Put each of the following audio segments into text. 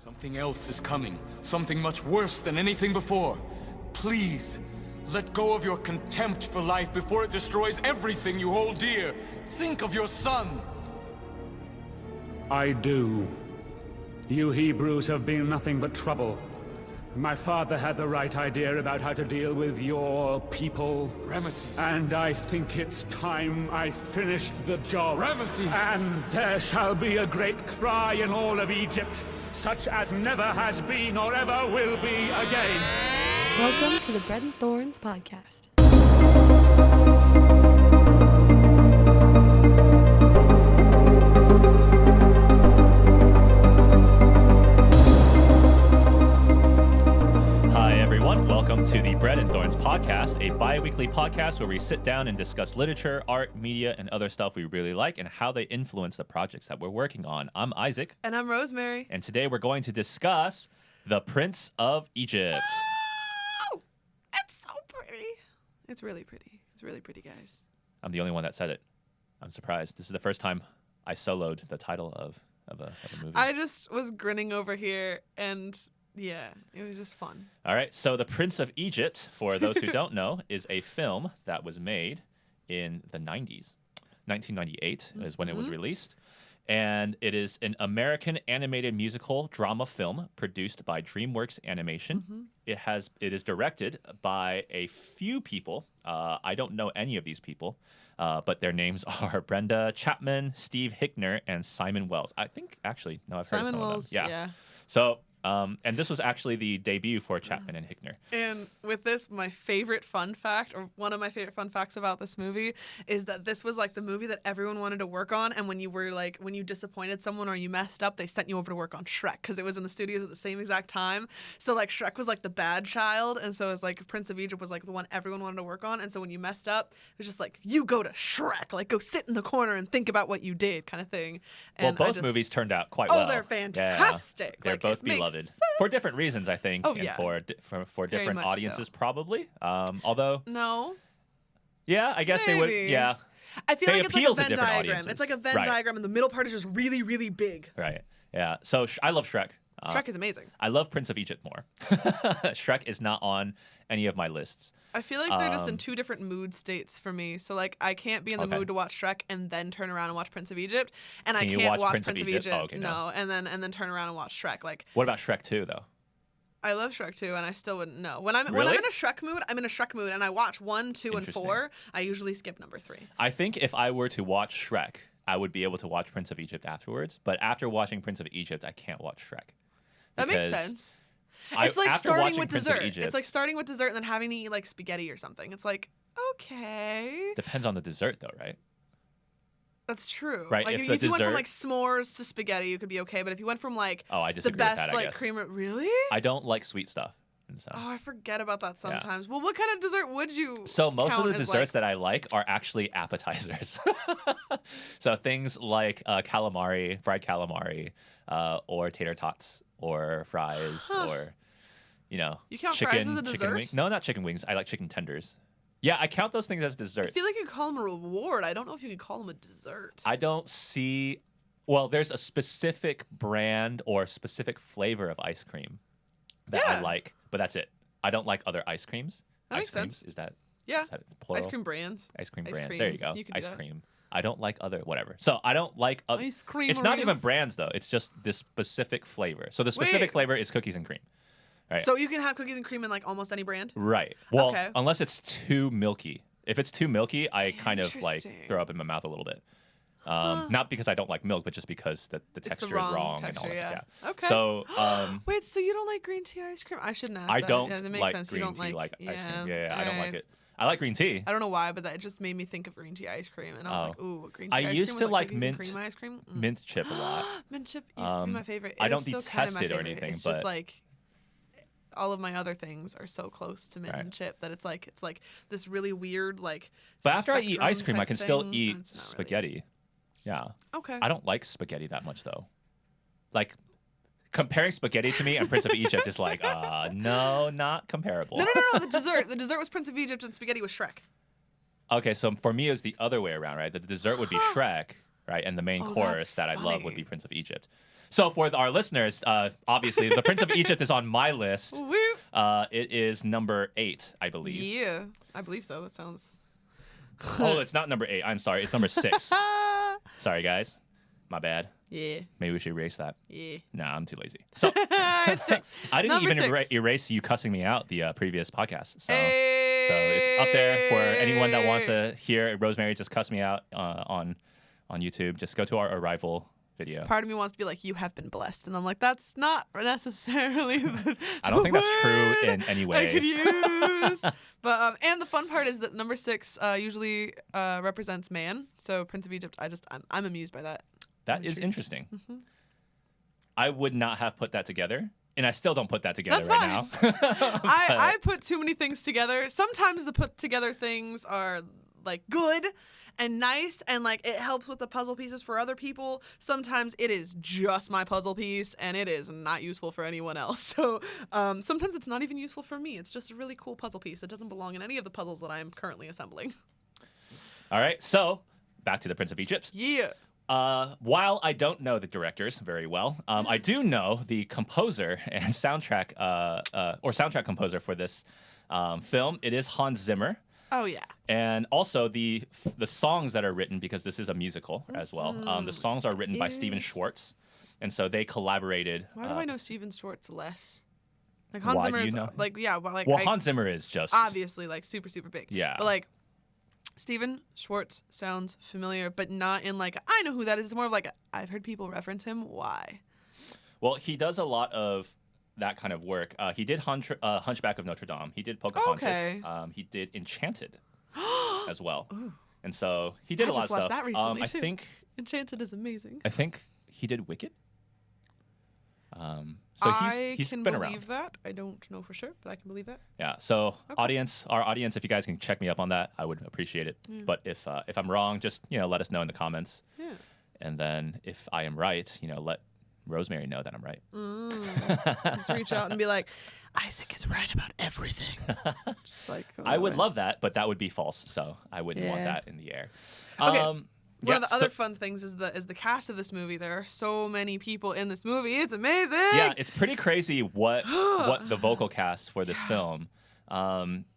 Something else is coming. Something much worse than anything before. Please, let go of your contempt for life before it destroys everything you hold dear. Think of your son. I do. You Hebrews have been nothing but trouble. My father had the right idea about how to deal with your people. Ramesses. And I think it's time I finished the job. Ramesses! And there shall be a great cry in all of Egypt, such as never has been or ever will be again. Welcome to the Bread and Thorns podcast. Welcome to the Bread and Thorns podcast, a bi-weekly podcast where we sit down and discuss literature, art, media, and other stuff we really like and how they influence the projects that we're working on. I'm Isaac. And I'm Rosemary. And today we're going to discuss The Prince of Egypt. Oh, it's so pretty. It's really pretty. It's really pretty, guys. I'm the only one that said it. I'm surprised. This is the first time I soloed the title of a movie. I just was grinning over here and... yeah, it was just fun. All right, so The Prince of Egypt, for those who don't know, is a film that was made in the 90s. 1998 is when it was released. And it is an American animated musical drama film produced by Dreamworks Animation. It is directed by a few people. I don't know any of these people, but their names are Brenda Chapman, Steve Hickner, and Simon Wells. I think, actually, no, I've heard of some Wells, of them. yeah. So... and this was actually the debut for Chapman and Hickner. And with this, my favorite fun fact, or one of my favorite fun facts about this movie, is that this was like the movie that everyone wanted to work on. And when you disappointed someone or you messed up, they sent you over to work on Shrek because it was in the studios at the same exact time. So like Shrek was like the bad child. And so it was like Prince of Egypt was like the one everyone wanted to work on. And so when you messed up, it was just like, you go to Shrek, like go sit in the corner and think about what you did kind of thing. And both movies turned out quite well. Oh, they're fantastic. Yeah. They're both beloved. For different reasons, I think, and for different audiences, probably. Although, no, yeah, I guess maybe. they would. Yeah, I feel they like it's like a Venn diagram. Audiences. It's like a Venn diagram, and the middle part is just really, really big. Right. Yeah. So I love Shrek. Shrek is amazing. I love Prince of Egypt more. Shrek is not on any of my lists. I feel like they're just in two different mood states for me. So like I can't be in the mood to watch Shrek and then turn around and watch Prince of Egypt, and I can't watch Prince of Egypt. Oh, okay, no, and then turn around and watch Shrek. Like, what about Shrek 2 though? I love Shrek 2, and I still wouldn't know. When I'm in a Shrek mood, I'm in a Shrek mood, and I watch 1, 2, and 4. I usually skip number 3. I think if I were to watch Shrek, I would be able to watch Prince of Egypt afterwards. But after watching Prince of Egypt, I can't watch Shrek. That makes sense. It's like starting with dessert. It's like starting with dessert and then having to eat like spaghetti or something. It's like, okay. Depends on the dessert, though, right? That's true. Right. Like if you went from like s'mores to spaghetti, you could be okay. But if you went from like I disagree the best with that, like creamer, really? I don't like sweet stuff. So. Oh, I forget about that sometimes. Yeah. Well, what kind of dessert would you? So most of the desserts like... that I like are actually appetizers. So things like calamari, fried calamari, or tater tots, or fries, or you count fries as a dessert? Chicken wings. No, not chicken wings. I like chicken tenders. Yeah, I count those things as desserts. I feel like you call them a reward. I don't know if you can call them a dessert. I don't see. Well, there's a specific brand or specific flavor of ice cream that I like, but that's it. I don't like other ice creams. That makes sense. Is that Ice plural? cream brands. Ice cream brands. There you go. You ice cream. I don't like other whatever. So I don't like ice cream. It's not even brands though. It's just this specific flavor. So the specific flavor is cookies and cream. Right. So you can have cookies and cream in like almost any brand? Right. Well, unless it's too milky. If it's too milky, I kind of like throw up in my mouth a little bit. Not because I don't like milk, but just because the texture is wrong texture, and all that. Yeah. Okay. So wait, so you don't like green tea ice cream? I shouldn't ask. I that. don't that makes like sense. green you don't tea like ice cream. Yeah, I don't like it. I like green tea. I don't know why, but that just made me think of green tea ice cream, and I was like, "Ooh, green tea ice cream." I used to like mint cream ice cream. Mint chip a lot. Mint chip used to be my favorite. I don't detest it or anything, it's but just like all of my other things are so close to mint and chip that it's like this really weird like. But after I eat ice cream, I can still eat really. spaghetti. Yeah. Okay. I don't like spaghetti that much though. Like comparing spaghetti to me and Prince of Egypt is like, no, not comparable. No. The dessert was Prince of Egypt and spaghetti was Shrek. Okay, so for me it was the other way around, right? The dessert would be Shrek, right? And the main Oh, chorus that's that I love would funny. be Prince of Egypt. So for our listeners, obviously the Prince of Egypt is on my list. Woo. It is number 8, I believe. Yeah, I believe so. That sounds. Oh, it's not number 8. I'm sorry. It's number 6. Sorry, guys. My bad. Yeah. Maybe we should erase that. Yeah. Nah, I'm too lazy. So It's 6. I didn't Number even 6. erase you cussing me out the previous podcast. So it's up there for anyone that wants to hear Rosemary just cuss me out on YouTube. Just go to our arrival video. Part of me wants to be like, you have been blessed. And I'm like, that's not necessarily the I don't think that's true word in any I way. could use. But and the fun part is that number 6 usually represents man. So Prince of Egypt, I'm amused by that. That is interesting. I would not have put that together, and I still don't put that together That's right fine. now. I put too many things together. Sometimes the put together things are like good and nice and like it helps with the puzzle pieces for other people. Sometimes it is just my puzzle piece and it is not useful for anyone else. So sometimes it's not even useful for me. It's just a really cool puzzle piece. It doesn't belong in any of the puzzles that I am currently assembling. All right, so back to the Prince of Egypt. Yeah. While I don't know the directors very well, I do know the composer and soundtrack soundtrack composer for this film. It is Hans Zimmer. Oh yeah. And also the songs that are written, because this is a musical as well. The songs are written by Steven Schwartz, and so they collaborated. Why do I know Steven Schwartz less? Like Hans Why Zimmer do you is know? like Well, Hans Zimmer is just obviously like super big. Yeah. But like Steven Schwartz sounds familiar, but not in like I know who that is. It's more of like I've heard people reference him. Why? Well, he does a lot of that kind of work. He did Hunchback of Notre Dame. He did Pocahontas. Okay. He did Enchanted as well. And so he did I a lot just of watched stuff. that recently, I too. think Enchanted is amazing. I think he did Wicked. So I he's can been believe around. that. I don't know for sure, but I can believe that. Yeah. So our audience, if you guys can check me up on that, I would appreciate it. But if I'm wrong, just let us know in the comments. Yeah. And then if I am right, let Rosemary know that I'm right. Just reach out and be like, Isaac is right about everything. Just like I would love that, but that would be false. So I wouldn't want Yeah. that in the air. Okay. One of the so- other fun things is the cast of this movie. There are so many people in this movie. It's amazing. Yeah, it's pretty crazy what the vocal cast for this film.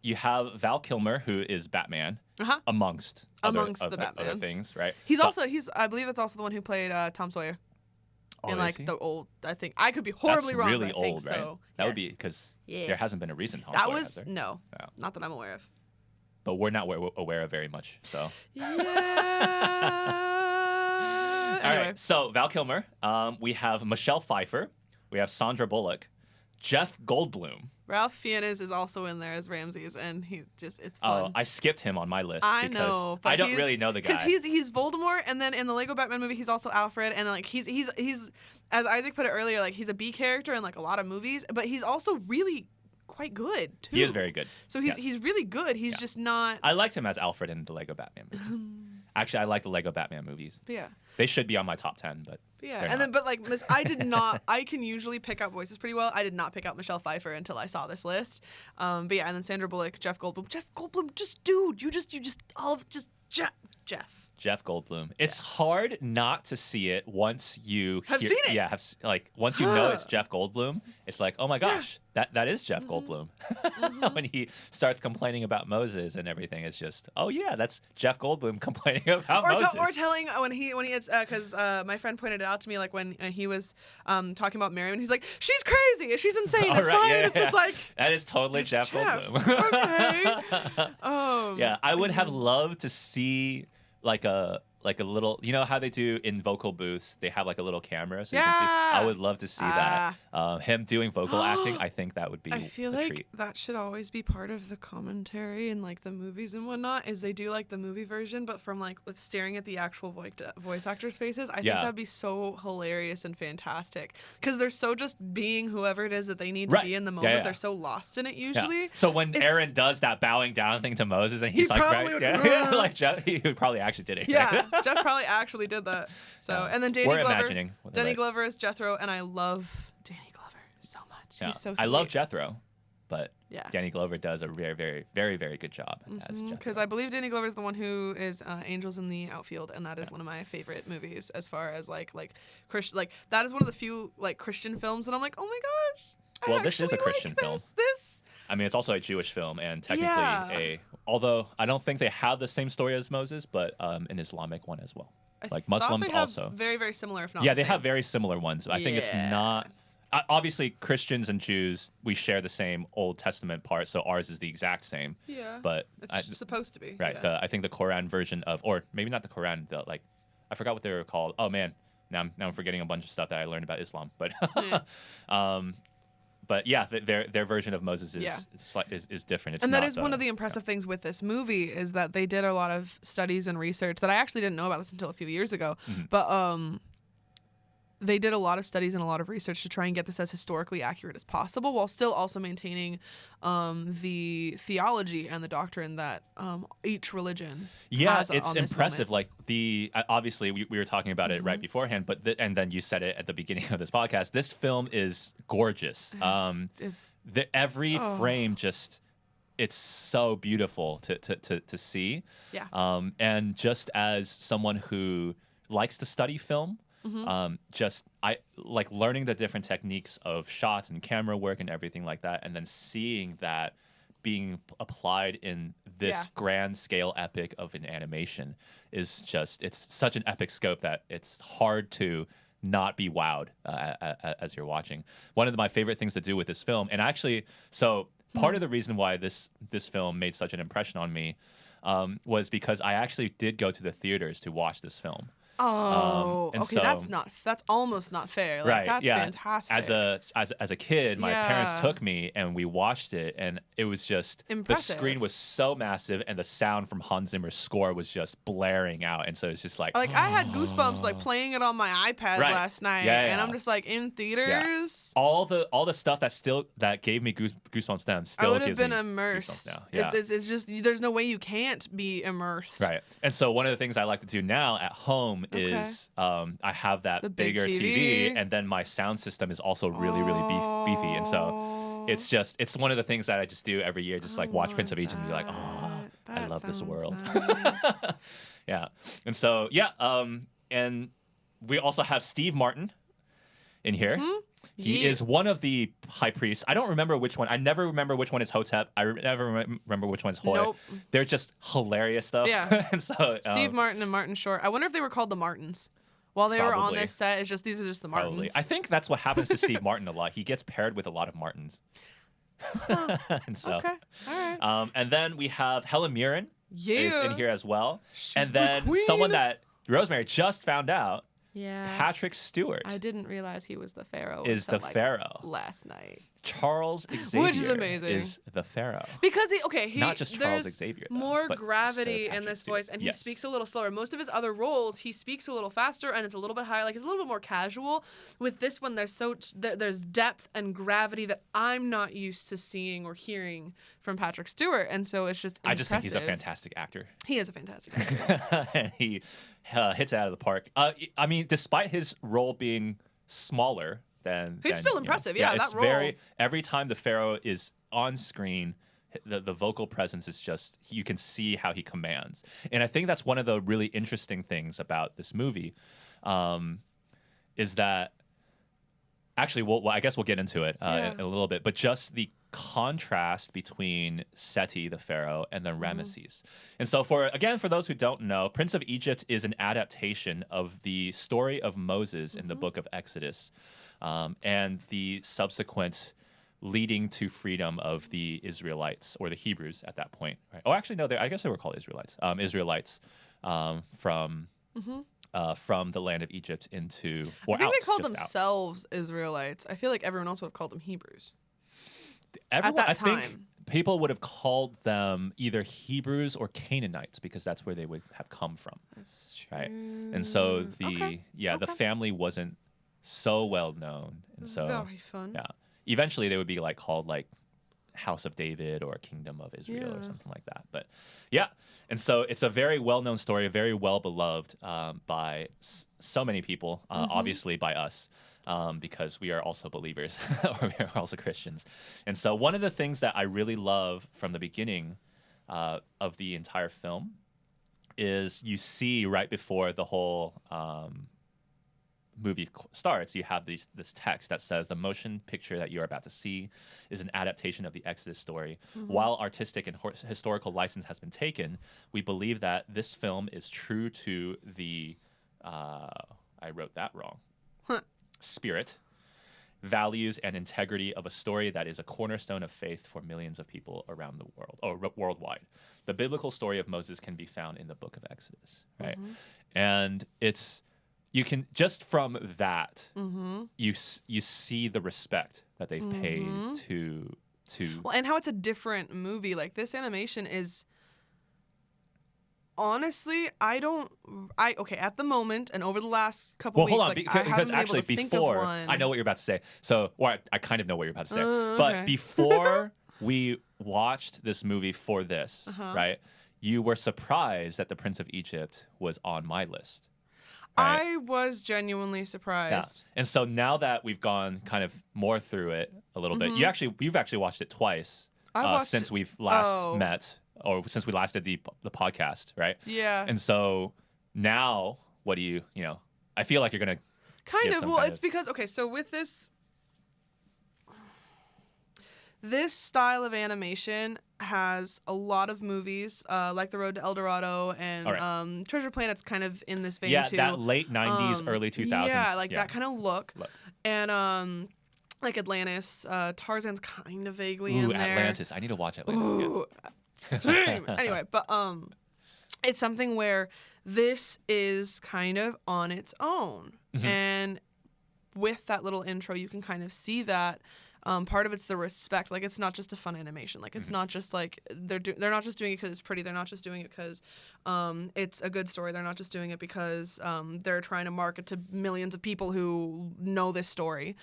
You have Val Kilmer, who is Batman, amongst other things, right? He's I believe that's also the one who played Tom Sawyer. Oh, in is like he? the old, I think I could be horribly That's wrong. really but I think old, right? so. That would Yes. be because Yeah. there hasn't been a recent Tom That Sawyer, was has there? no, No. not that I'm aware of. But we're not aware of very much. So Yeah. all Anyway. right. So Val Kilmer, we have Michelle Pfeiffer, we have Sandra Bullock, Jeff Goldblum. Ralph Fiennes is also in there as Ramses, and it's Oh, fun. I skipped him on my list I because know, but I don't he's- really know the guy. Because he's Voldemort, and then in the Lego Batman movie, he's also Alfred, and like he's as Isaac put it earlier, like he's a B character in like a lot of movies, but he's also really quite good too. He is very good. So Yes. he's really good. He's just not. I liked him as Alfred in the Lego Batman movies. Actually, I like the Lego Batman movies. But yeah. They should be on my top 10, but Yeah, they're and then not. but like I did not. I can usually pick out voices pretty well. I did not pick out Michelle Pfeiffer until I saw this list. But yeah, and then Sandra Bullock, Jeff Goldblum, just dude, you just Jeff. Jeff Goldblum. It's hard not to see it once you Have hear, seen it. Yeah, like once you know it's Jeff Goldblum, it's like, oh my gosh, that is Jeff Mm-hmm. Goldblum. When he starts complaining about Moses and everything, it's just, oh yeah, that's Jeff Goldblum complaining about Moses. Or telling when he because my friend pointed it out to me like when he was talking about Miriam and he's like she's crazy, she's insane, All it's right, fine. yeah, It's just like that is totally it's Jeff Goldblum. Okay. Yeah, I would have loved to see like a little, you know how they do in vocal booths, they have like a little camera so you can see. I would love to see that. Him doing vocal acting, I think that would be I feel a like treat. that should always be part of the commentary in like the movies and whatnot. Is they do like the movie version, but from like with staring at the actual voice actors' faces. I think that'd be so hilarious and fantastic because they're so just being whoever it is that they need to Right. be in the Yeah, moment. yeah. They're so lost in it Yeah. usually. So when It's- Aaron does that bowing down thing to Moses, and he's He like, probably right, would- yeah, like Jeff, he probably actually did it. Yeah, right? Jeff probably actually did that. So Yeah. and then Danny We're Glover. imagining. Danny Right. Glover is Jethro, and I love Danny Glover so much. Yeah. He's so sweet. I love Jethro. but Yeah. Danny Glover does a very, very, very, very good job as Jethro. Because I believe Danny Glover is the one who is Angels in the Outfield, and that is one of my favorite movies as far as like Christian. Like that is one of the few like Christian films that I'm like, oh my gosh. Well, this is a Christian film. This. I mean, it's also a Jewish film, and technically Yeah. although I don't think they have the same story as Moses, but an Islamic one as well. Like thought Muslims they have also. very, very similar, if not Yeah, the they same. have very similar ones. I think it's Yeah. not. Obviously, Christians and Jews, we share the same Old Testament part, so ours is the exact same. Yeah. But It's supposed to be. right, Yeah. I think the Quran version of, or maybe not the Quran, like I forgot what they were called. Oh man, now I'm forgetting a bunch of stuff that I learned about Islam. But but yeah, their version of Moses is different. It's And that not is one of the impressive things with this movie is that they did a lot of studies and research that I actually didn't know about this until a few years ago. Mm-hmm. But they did a lot of studies and a lot of research to try and get this as historically accurate as possible, while still also maintaining the theology and the doctrine that each religion has it's on this impressive. moment. Like obviously we were talking about it right beforehand, but and then you said it at the beginning of this podcast. This film is gorgeous. It's Every frame just. It's so beautiful to see. Yeah. And just as someone who likes to study film, I like learning the different techniques of shots and camera work and everything like that, and then seeing that being applied in this grand scale epic of an animation is just, it's such an epic scope that it's hard to not be wowed as you're watching. One of my favorite things to do with this film, and actually, so part of the reason why this film made such an impression on me was because I actually did go to the theaters to watch this film. Oh, and okay. so- That's almost not fair. Like, Right, That's yeah. fantastic. As a kid, my parents Yeah. took me and we watched it, and it was just Impressive. the screen was so massive, and the sound from Hans Zimmer's score was just blaring out, and so it's just like I had goosebumps like playing it on my iPad Right. last night, Yeah, and yeah. I'm just like in theaters. all the stuff that gave me goosebumps then I still would have gives been me immersed. goosebumps now. Yeah. It's just there's no way you can't be immersed. Right. And so one of the things I like to do now at home is I have that The big bigger TV. and then my sound system is also really, really beefy. And so it's one of the things that I just do every year, just like watch Prince of Egypt and be like, oh, I love this world. Nice. Yeah. And so, and we also have Steve Martin in here. He Yeah. is one of the high priests. I don't remember which one. I never remember which one is Hotep. I never remember which one is Hoy. Nope. They're just hilarious though. Yeah. And so Steve Martin and Martin Short. I wonder if they were called the Martins while they were on Probably. this set. It's just these are just the Martins. probably. I think that's what happens to Steve Martin a lot. He gets paired with a lot of Martins. And so, Okay. All right. and then we have Helen Mirren is in Yeah. here as well. She's and the then queen. someone that Rosemary just found out, Yeah. Patrick Stewart I didn't realize he was the Pharaoh. is the until, like, Pharaoh. last night. Charles Xavier amazing. is the Pharaoh. Because Not just Charles there's Xavier, though, more but gravity Sir in Patrick this Stewart. voice, and Yes. he speaks a little slower. Most of his other roles, he speaks a little faster, and it's a little bit higher. Like it's a little bit more casual. With this one, there's depth and gravity that I'm not used to seeing or hearing from Patrick Stewart, and so it's just I just think he's a impressive. fantastic actor. He is a fantastic actor. And he hits it out of the park. I mean, despite his role being smaller than He's still impressive. Yeah, it's that role. every time the Pharaoh is on screen, the vocal presence is just, you can see how he commands. And I think that's one of the really interesting things about this movie, is that actually, well, I guess we'll get into it in a little bit, but just the contrast between Seti, the Pharaoh, and then Ramesses. And so for those who don't know, Prince of Egypt is an adaptation of the story of Moses in the book of Exodus, and the subsequent leading to freedom of the Israelites, or the Hebrews at that point. Right? Oh, actually, no, I guess they were called Israelites. Israelites from the land of Egypt into, or I think out, they called just out. themselves Israelites. I feel like everyone else would have called them Hebrews. Everyone, that I think time. people would have called them either Hebrews or Canaanites because that's where they would have come from, That's true. right? And so the Okay. family wasn't so well known, and so Very fun. eventually they would be called House of David or Kingdom of Israel or Yeah. something like that. But and so it's a very well known story, very well beloved by so many people, obviously by us. because we are also believers, or we are also Christians. And so one of the things that I really love from the beginning of the entire film is you see right before the whole movie starts, you have this text that says the motion picture that you're about to see is an adaptation of the Exodus story. While artistic and historical license has been taken, we believe that this film is true to the I wrote that wrong. Spirit, values, and integrity of a story that is a cornerstone of faith for millions of people around the world, or worldwide. The biblical story of Moses can be found in the book of Exodus, right? And you can, just from that, you see the respect that they've paid to Well, and how it's a different movie. Like, this animation is, honestly, okay, at the moment and over the last couple weeks, hold on, like, because actually before, I know what you're about to say. So, or I kind of know what you're about to say. But okay. before we watched this movie for this, right, you were surprised that the Prince of Egypt was on my list. Right? I was genuinely surprised. Yeah. And so now that we've gone kind of more through it a little bit, you've actually watched it twice since we've last met, or since we last did the podcast, right? Yeah. And so now, what do you I feel like you're gonna kind of. Well, it's because, okay, so with this style of animation has a lot of movies, like The Road to El Dorado and Treasure Planet's kind of in this vein too. Yeah, that late 90s, early 2000s. Yeah, like that kind of look. And like Atlantis, Tarzan's kind of vaguely in there. Atlantis. I need to watch Atlantis again. Same. Anyway, but it's something where this is kind of on its own. And with that little intro, you can kind of see that. Part of it's the respect. Like, it's not just a fun animation. Like, it's not just like they're not just doing it because it's pretty. They're not just doing it because it's a good story. They're not just doing it because they're trying to market to millions of people who know this story.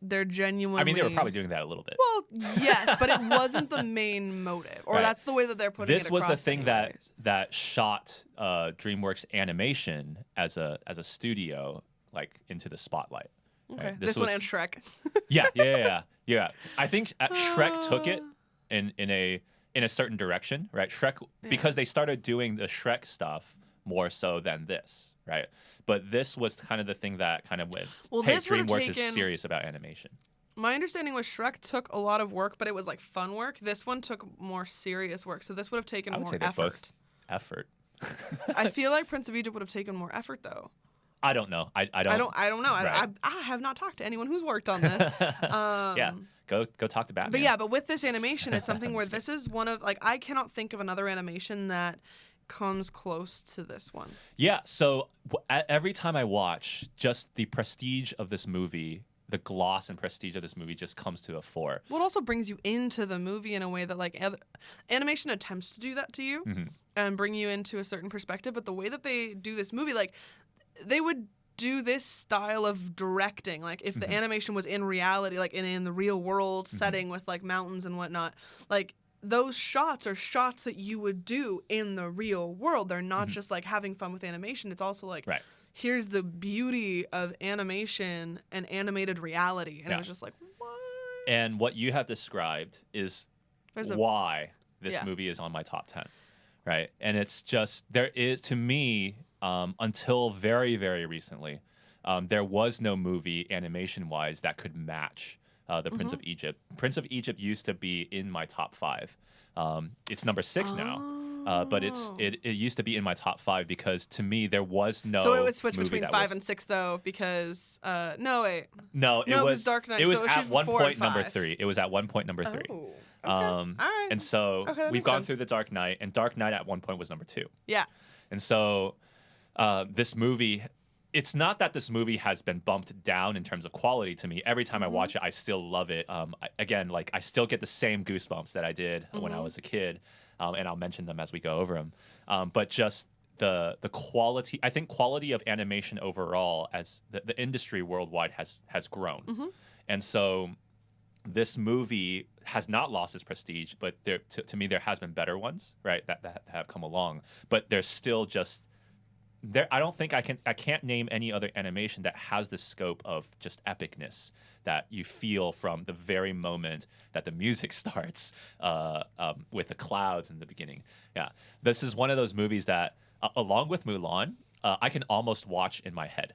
They're genuinely. I mean, they were probably doing that a little bit. Well, yes, but it wasn't the main motive, or that's the way that they're putting it. This was the thing that shot DreamWorks Animation as a studio, like, into the spotlight. Okay. Right? This one and Shrek. Yeah. I think Shrek took it in a certain direction, right? Shrek, because they started doing the Shrek stuff more so than this, right? But this was kind of the thing that kind of went, hey, DreamWorks is serious about animation. My understanding was Shrek took a lot of work, but it was like fun work. This one took more serious work, so this would have taken more effort. Both effort. I feel like Prince of Egypt would have taken more effort, though. I don't know. I don't know. Right. I have not talked to anyone who's worked on this. Yeah, go talk to Batman. But with this animation, it's something where this is one of, like, I cannot think of another animation that comes close to this one. Yeah. So every time I watch, just the prestige of this movie, the gloss and prestige of this movie just comes to a fore. Well, it also brings you into the movie in a way that, like, animation attempts to do that to you and bring you into a certain perspective. But the way that they do this movie, like, they would do this style of directing, like, if the animation was in reality, like in the real world setting with, like, mountains and whatnot, like, those shots are shots that you would do in the real world. They're not just like having fun with animation. It's also like, here's the beauty of animation and animated reality. And it was just like, what? And what you have described is why this movie is on my top 10, right? And it's just, there is, to me, until very, very recently, there was no movie animation-wise that could match the Prince of Egypt. Prince of Egypt used to be in my top 5. It's number 6 now, but it used to be in my top 5 because, to me, there was no. So it would switch between 5 and 6 though, because no, wait. No, it was Dark Knight. It was so at one point number 5. 3. It was at one point number 3. Oh, okay. All right. And so we've gone sense. through the Dark Knight, and Dark Knight at one point was number 2. Yeah. And so this movie, it's not that this movie has been bumped down in terms of quality to me. Every time I watch it, I still love it. I still get the same goosebumps that I did when I was a kid, and I'll mention them as we go over them. But just the quality, I think quality of animation overall, as the industry worldwide has grown. And so this movie has not lost its prestige, but to me there has been better ones, right, that have come along. But there's still just I don't think I can't name any other animation that has the scope of just epicness that you feel from the very moment that the music starts with the clouds in the beginning. Yeah, this is one of those movies that, along with Mulan, I can almost watch in my head.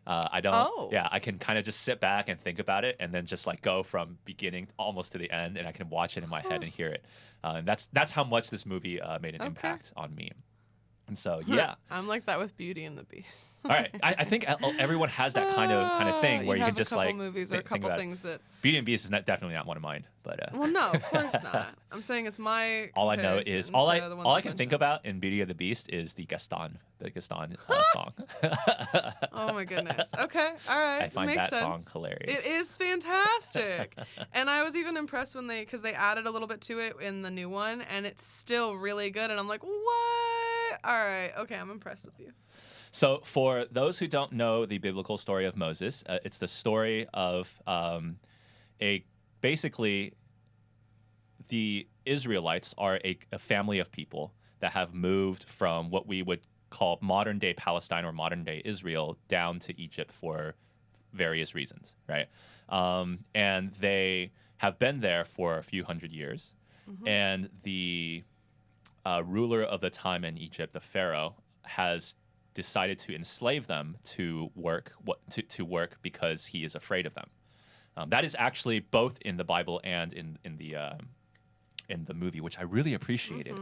I don't. Oh. Yeah, I can kind of just sit back and think about it, and then just like go from beginning almost to the end, and I can watch it in my head and hear it. And that's how much this movie made an impact on me. And so, yeah. I'm like that with Beauty and the Beast. All right, I think everyone has that kind of thing where you can just a couple like movies or a couple things that. Beauty and the Beast is definitely not one of mine, but. Well, no, of course not. I'm saying it's my. All I know is all I can think mentioned. about in Beauty and the Beast is the Gaston song. Oh my goodness. Okay, all right. I find Makes that sense. song hilarious. It is fantastic, and I was even impressed when because they added a little bit to it in the new one, and it's still really good. And I'm like, what? All right, okay, I'm impressed with you. So, for those who don't know the biblical story of Moses, it's the story of basically the Israelites are a family of people that have moved from what we would call modern day Palestine or modern day Israel down to Egypt for various reasons, right? And they have been there for a few hundred years, and the ruler of the time in Egypt, the Pharaoh, has decided to enslave them to work because he is afraid of them. That is actually both in the Bible and in the movie, which I really appreciated.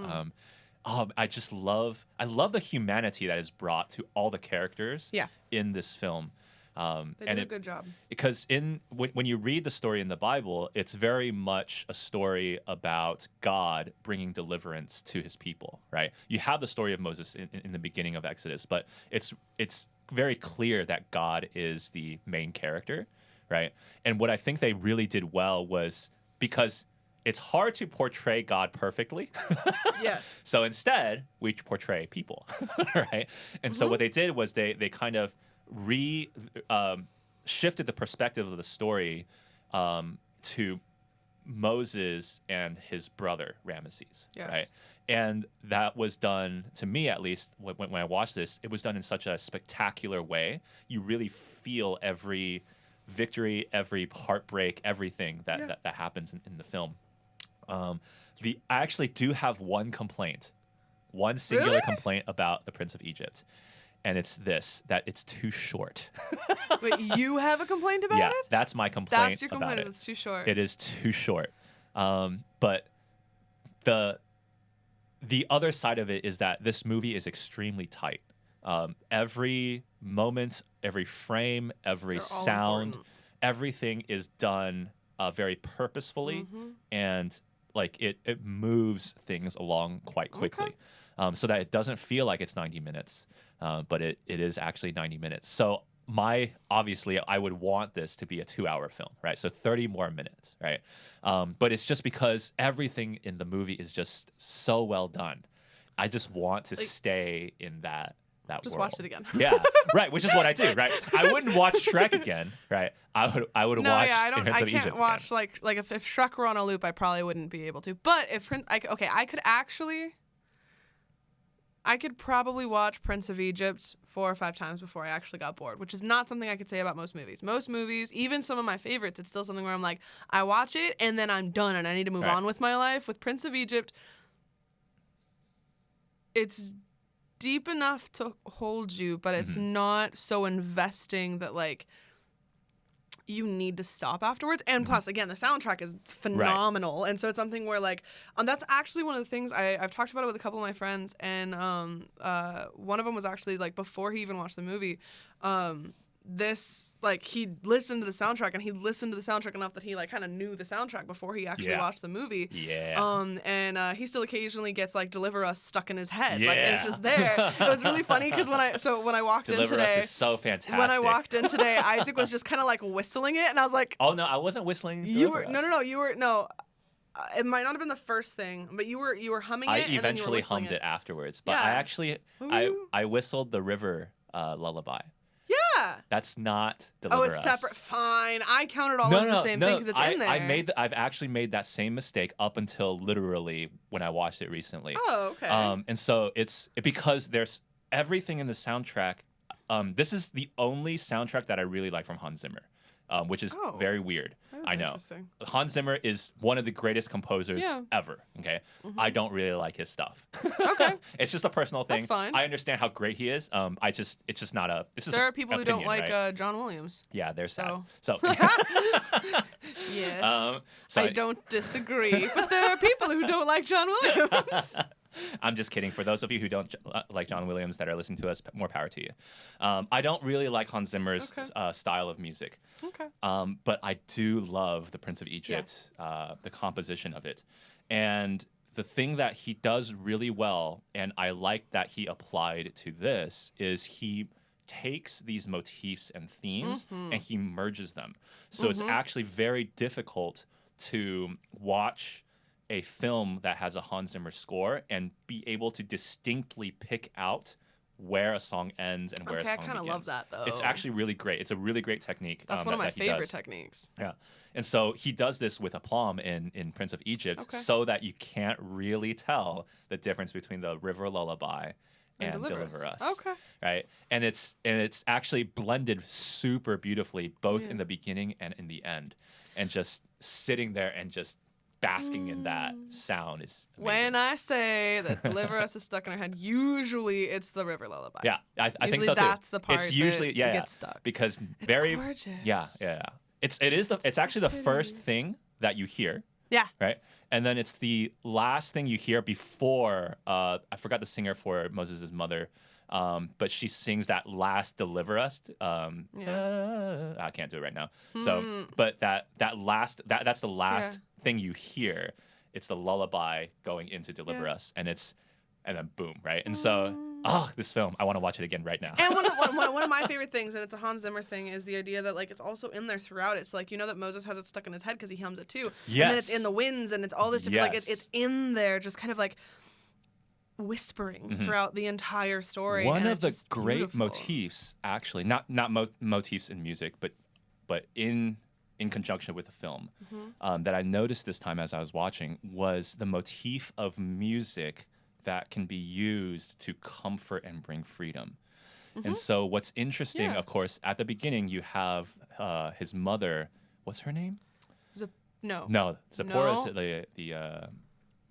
I love the humanity that is brought to all the characters in this film. They did a good job. Because when you read the story in the Bible, it's very much a story about God bringing deliverance to his people, right? You have the story of Moses in the beginning of Exodus, but it's very clear that God is the main character, right? And what I think they really did well was, because it's hard to portray God perfectly. Yes. So instead, we portray people, right? And so what they did was they kind of shifted the perspective of the story to Moses and his brother Ramesses, right? And that was done, to me at least, when I watched this, it was done in such a spectacular way. You really feel every victory, every heartbreak, everything that happens in the film. I actually do have one singular complaint about The Prince of Egypt. And it's that it's too short. Wait, you have a complaint about it? Yeah, that's my complaint. That's your complaint, about it. It's too short. It is too short. But the other side of it is that this movie is extremely tight. Every moment, every frame, every sound, everything is done very purposefully, and like it moves things along quite quickly, so that it doesn't feel like it's 90 minutes. But it is actually 90 minutes. So obviously, I would want this to be a 2-hour film, right? So 30 more minutes, right? But it's just because everything in the movie is just so well done. I just want to stay in that Just world. watch it again. Yeah, right. Which is what I do, right? I wouldn't watch Shrek again, right? I would watch. I can't watch again. like if Shrek were on a loop, I probably wouldn't be able to. But if I could probably watch Prince of Egypt 4 or 5 times before I actually got bored, which is not something I could say about most movies. Most movies, even some of my favorites, it's still something where I'm like, I watch it and then I'm done and I need to move on with my life. With Prince of Egypt, it's deep enough to hold you, but it's not so investing that like you need to stop afterwards. And plus, again, the soundtrack is phenomenal. Right. And so it's something where, like, that's actually one of the things I've talked about it with a couple of my friends. And one of them was actually, like, before he even watched the movie, he listened to the soundtrack, and he listened to the soundtrack enough that he, like, kind of knew the soundtrack before he actually watched the movie. Yeah. And he still occasionally gets, like, Deliver Us stuck in his head. Yeah. Like, and it's just there. It was really funny because when I walked in today. Deliver Us is so fantastic. When I walked in today, Isaac was just kind of, like, whistling it, and I was like. Oh, no, I wasn't whistling You were. No, you were. No. It might not have been the first thing, but you were humming it. I and then you were eventually whistling hummed it afterwards. But Yeah. I actually, I whistled the river lullaby. Yeah. That's not Deliver Us. Oh, it's separate. Fine. I counted all as the same thing because it's in there. I've actually made that same mistake up until literally when I watched it recently. Oh, okay. And so it's because there's everything in the soundtrack. This is the only soundtrack that I really like from Hans Zimmer, which is very weird. I know. Hans Zimmer is one of the greatest composers ever. Okay, I don't really like his stuff. Okay, it's just a personal thing. That's fine. I understand how great he is. It's just not a. This is there are people who don't like right? John Williams. Yeah, they're sad. So. Yes, so I don't disagree, but there are people who don't like John Williams. I'm just kidding. For those of you who don't like John Williams that are listening to us, more power to you. I don't really like Hans Zimmer's style of music. Okay. But I do love The Prince of Egypt, the composition of it. And the thing that he does really well, and I like that he applied to this, is he takes these motifs and themes and he merges them. So it's actually very difficult to watch a film that has a Hans Zimmer score and be able to distinctly pick out where a song ends and where a song begins. I kind of love that, though. It's actually really great. It's a really great technique. That's one of my favorite techniques. Yeah. And so he does this with aplomb in Prince of Egypt so that you can't really tell the difference between the river lullaby and Deliver Us. Okay. Right? And it's actually blended super beautifully, both in the beginning and in the end. And just sitting there and just basking in that sound is amazing. When I say that Deliver Us is stuck in our head, usually it's the river lullaby. Yeah, I think so too. That's the part it's usually that gets stuck. Because it's very gorgeous. Yeah. It's actually the first thing that you hear. Yeah. Right? And then it's the last thing you hear before I forgot the singer for Moses' mother. But she sings that last Deliver Us. I can't do it right now. So, but that's the last thing you hear. It's the lullaby going into Deliver Us, and then boom, right? And so, this film, I want to watch it again right now. And one of my favorite things, and it's a Hans Zimmer thing, is the idea that like it's also in there throughout. It's like that Moses has it stuck in his head because he hums it too. Yes. And then it's in the winds, and it's all this different. Like it's in there, just kind of like whispering throughout the entire story. One of the great motifs, actually, not motifs in music, but in conjunction with the film, that I noticed this time as I was watching, was the motif of music that can be used to comfort and bring freedom. And so what's interesting, of course, at the beginning you have his mother. What's her name? No, Zipporah is the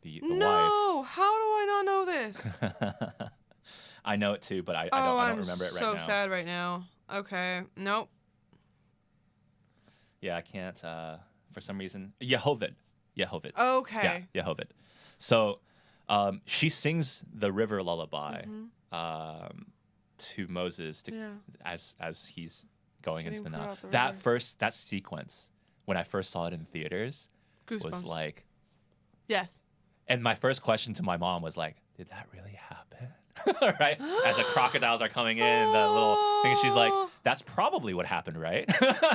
wife. No, how do I not know this? I know it too, but I don't remember it right now. I'm so sad right now. Okay, nope. Yeah, I can't, for some reason. Yehovah. Okay. Yeah, Yehovah. So she sings the river lullaby to Moses as he's going into the Nile. That sequence, when I first saw it in theaters, was like... Yes. And my first question to my mom was like, did that really happen? Right? As the crocodiles are coming in, the little thing, she's like, that's probably what happened, right?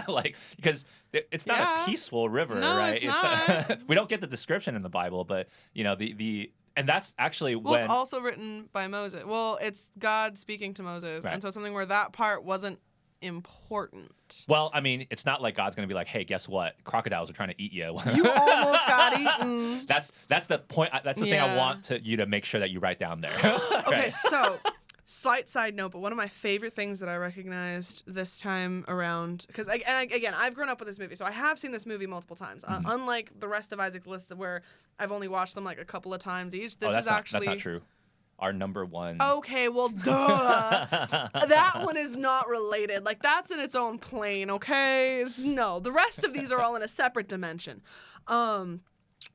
Like, because it's not a peaceful river, right? It's not. We don't get the description in the Bible, but, and that's actually when... it's also written by Moses. Well, it's God speaking to Moses. Right. And so it's something where that part wasn't important. Well, I mean, it's not like God's going to be like, hey, guess what? Crocodiles are trying to eat you. You almost got eaten. That's the point. That's the thing I want you to make sure that you write down there. Right? Okay, so slight side note, but one of my favorite things that I recognized this time around, because again, I've grown up with this movie, so I have seen this movie multiple times. Unlike the rest of Isaac's list, where I've only watched them like a couple of times each. This is actually... That's not true. Our number one. Okay, well, duh. That one is not related. Like, that's in its own plane, okay? No, the rest of these are all in a separate dimension.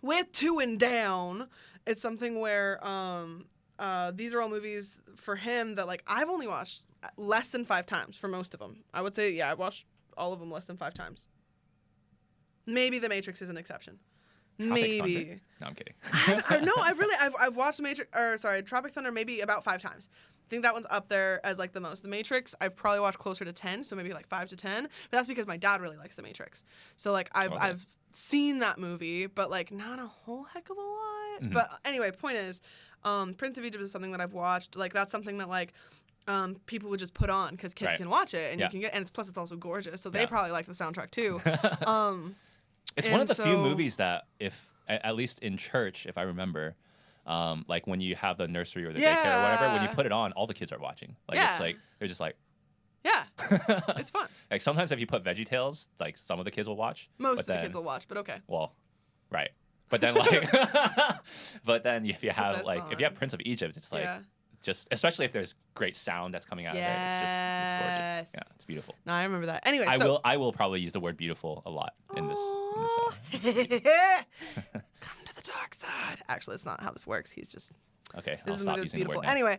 With Two and Down, it's something where these are all movies for him that, like, I've only watched less than 5 times for most of them. I would say, I watched all of them less than 5 times. Maybe The Matrix is an exception. Maybe. Thunder? No, I'm kidding. I've watched Tropic Thunder maybe about 5 times. I think that one's up there as like the most. The Matrix, I've probably watched closer to 10, so maybe like 5 to 10. But that's because my dad really likes The Matrix. So like I've seen that movie, but like not a whole heck of a lot. But anyway, point is, Prince of Egypt is something that I've watched. Like that's something that like people would just put on because kids can watch it and you can get, and plus it's also gorgeous, so they probably like the soundtrack too. It's one of the few movies that, if at least in church, if I remember, Like when you have the nursery or the daycare or whatever, when you Yeah. put it on, all the kids are watching. Like Yeah. it's like they're just like. Yeah, it's fun. Like sometimes if you put VeggieTales, like some of the kids will watch. Most but of the then, kids will watch, but okay. Well, right. But then like, but then if you have that's like if you have fun. Prince of Egypt, it's like Yeah. just especially if there's great sound that's coming out of it. It's gorgeous. Yes. Yeah, it's beautiful. No, I remember that. Anyway, I will probably use the word beautiful a lot in this. Come to the dark side. Actually, it's not how this works. He's just Okay, this I'll is stop movie using beautiful. the word now. Anyway,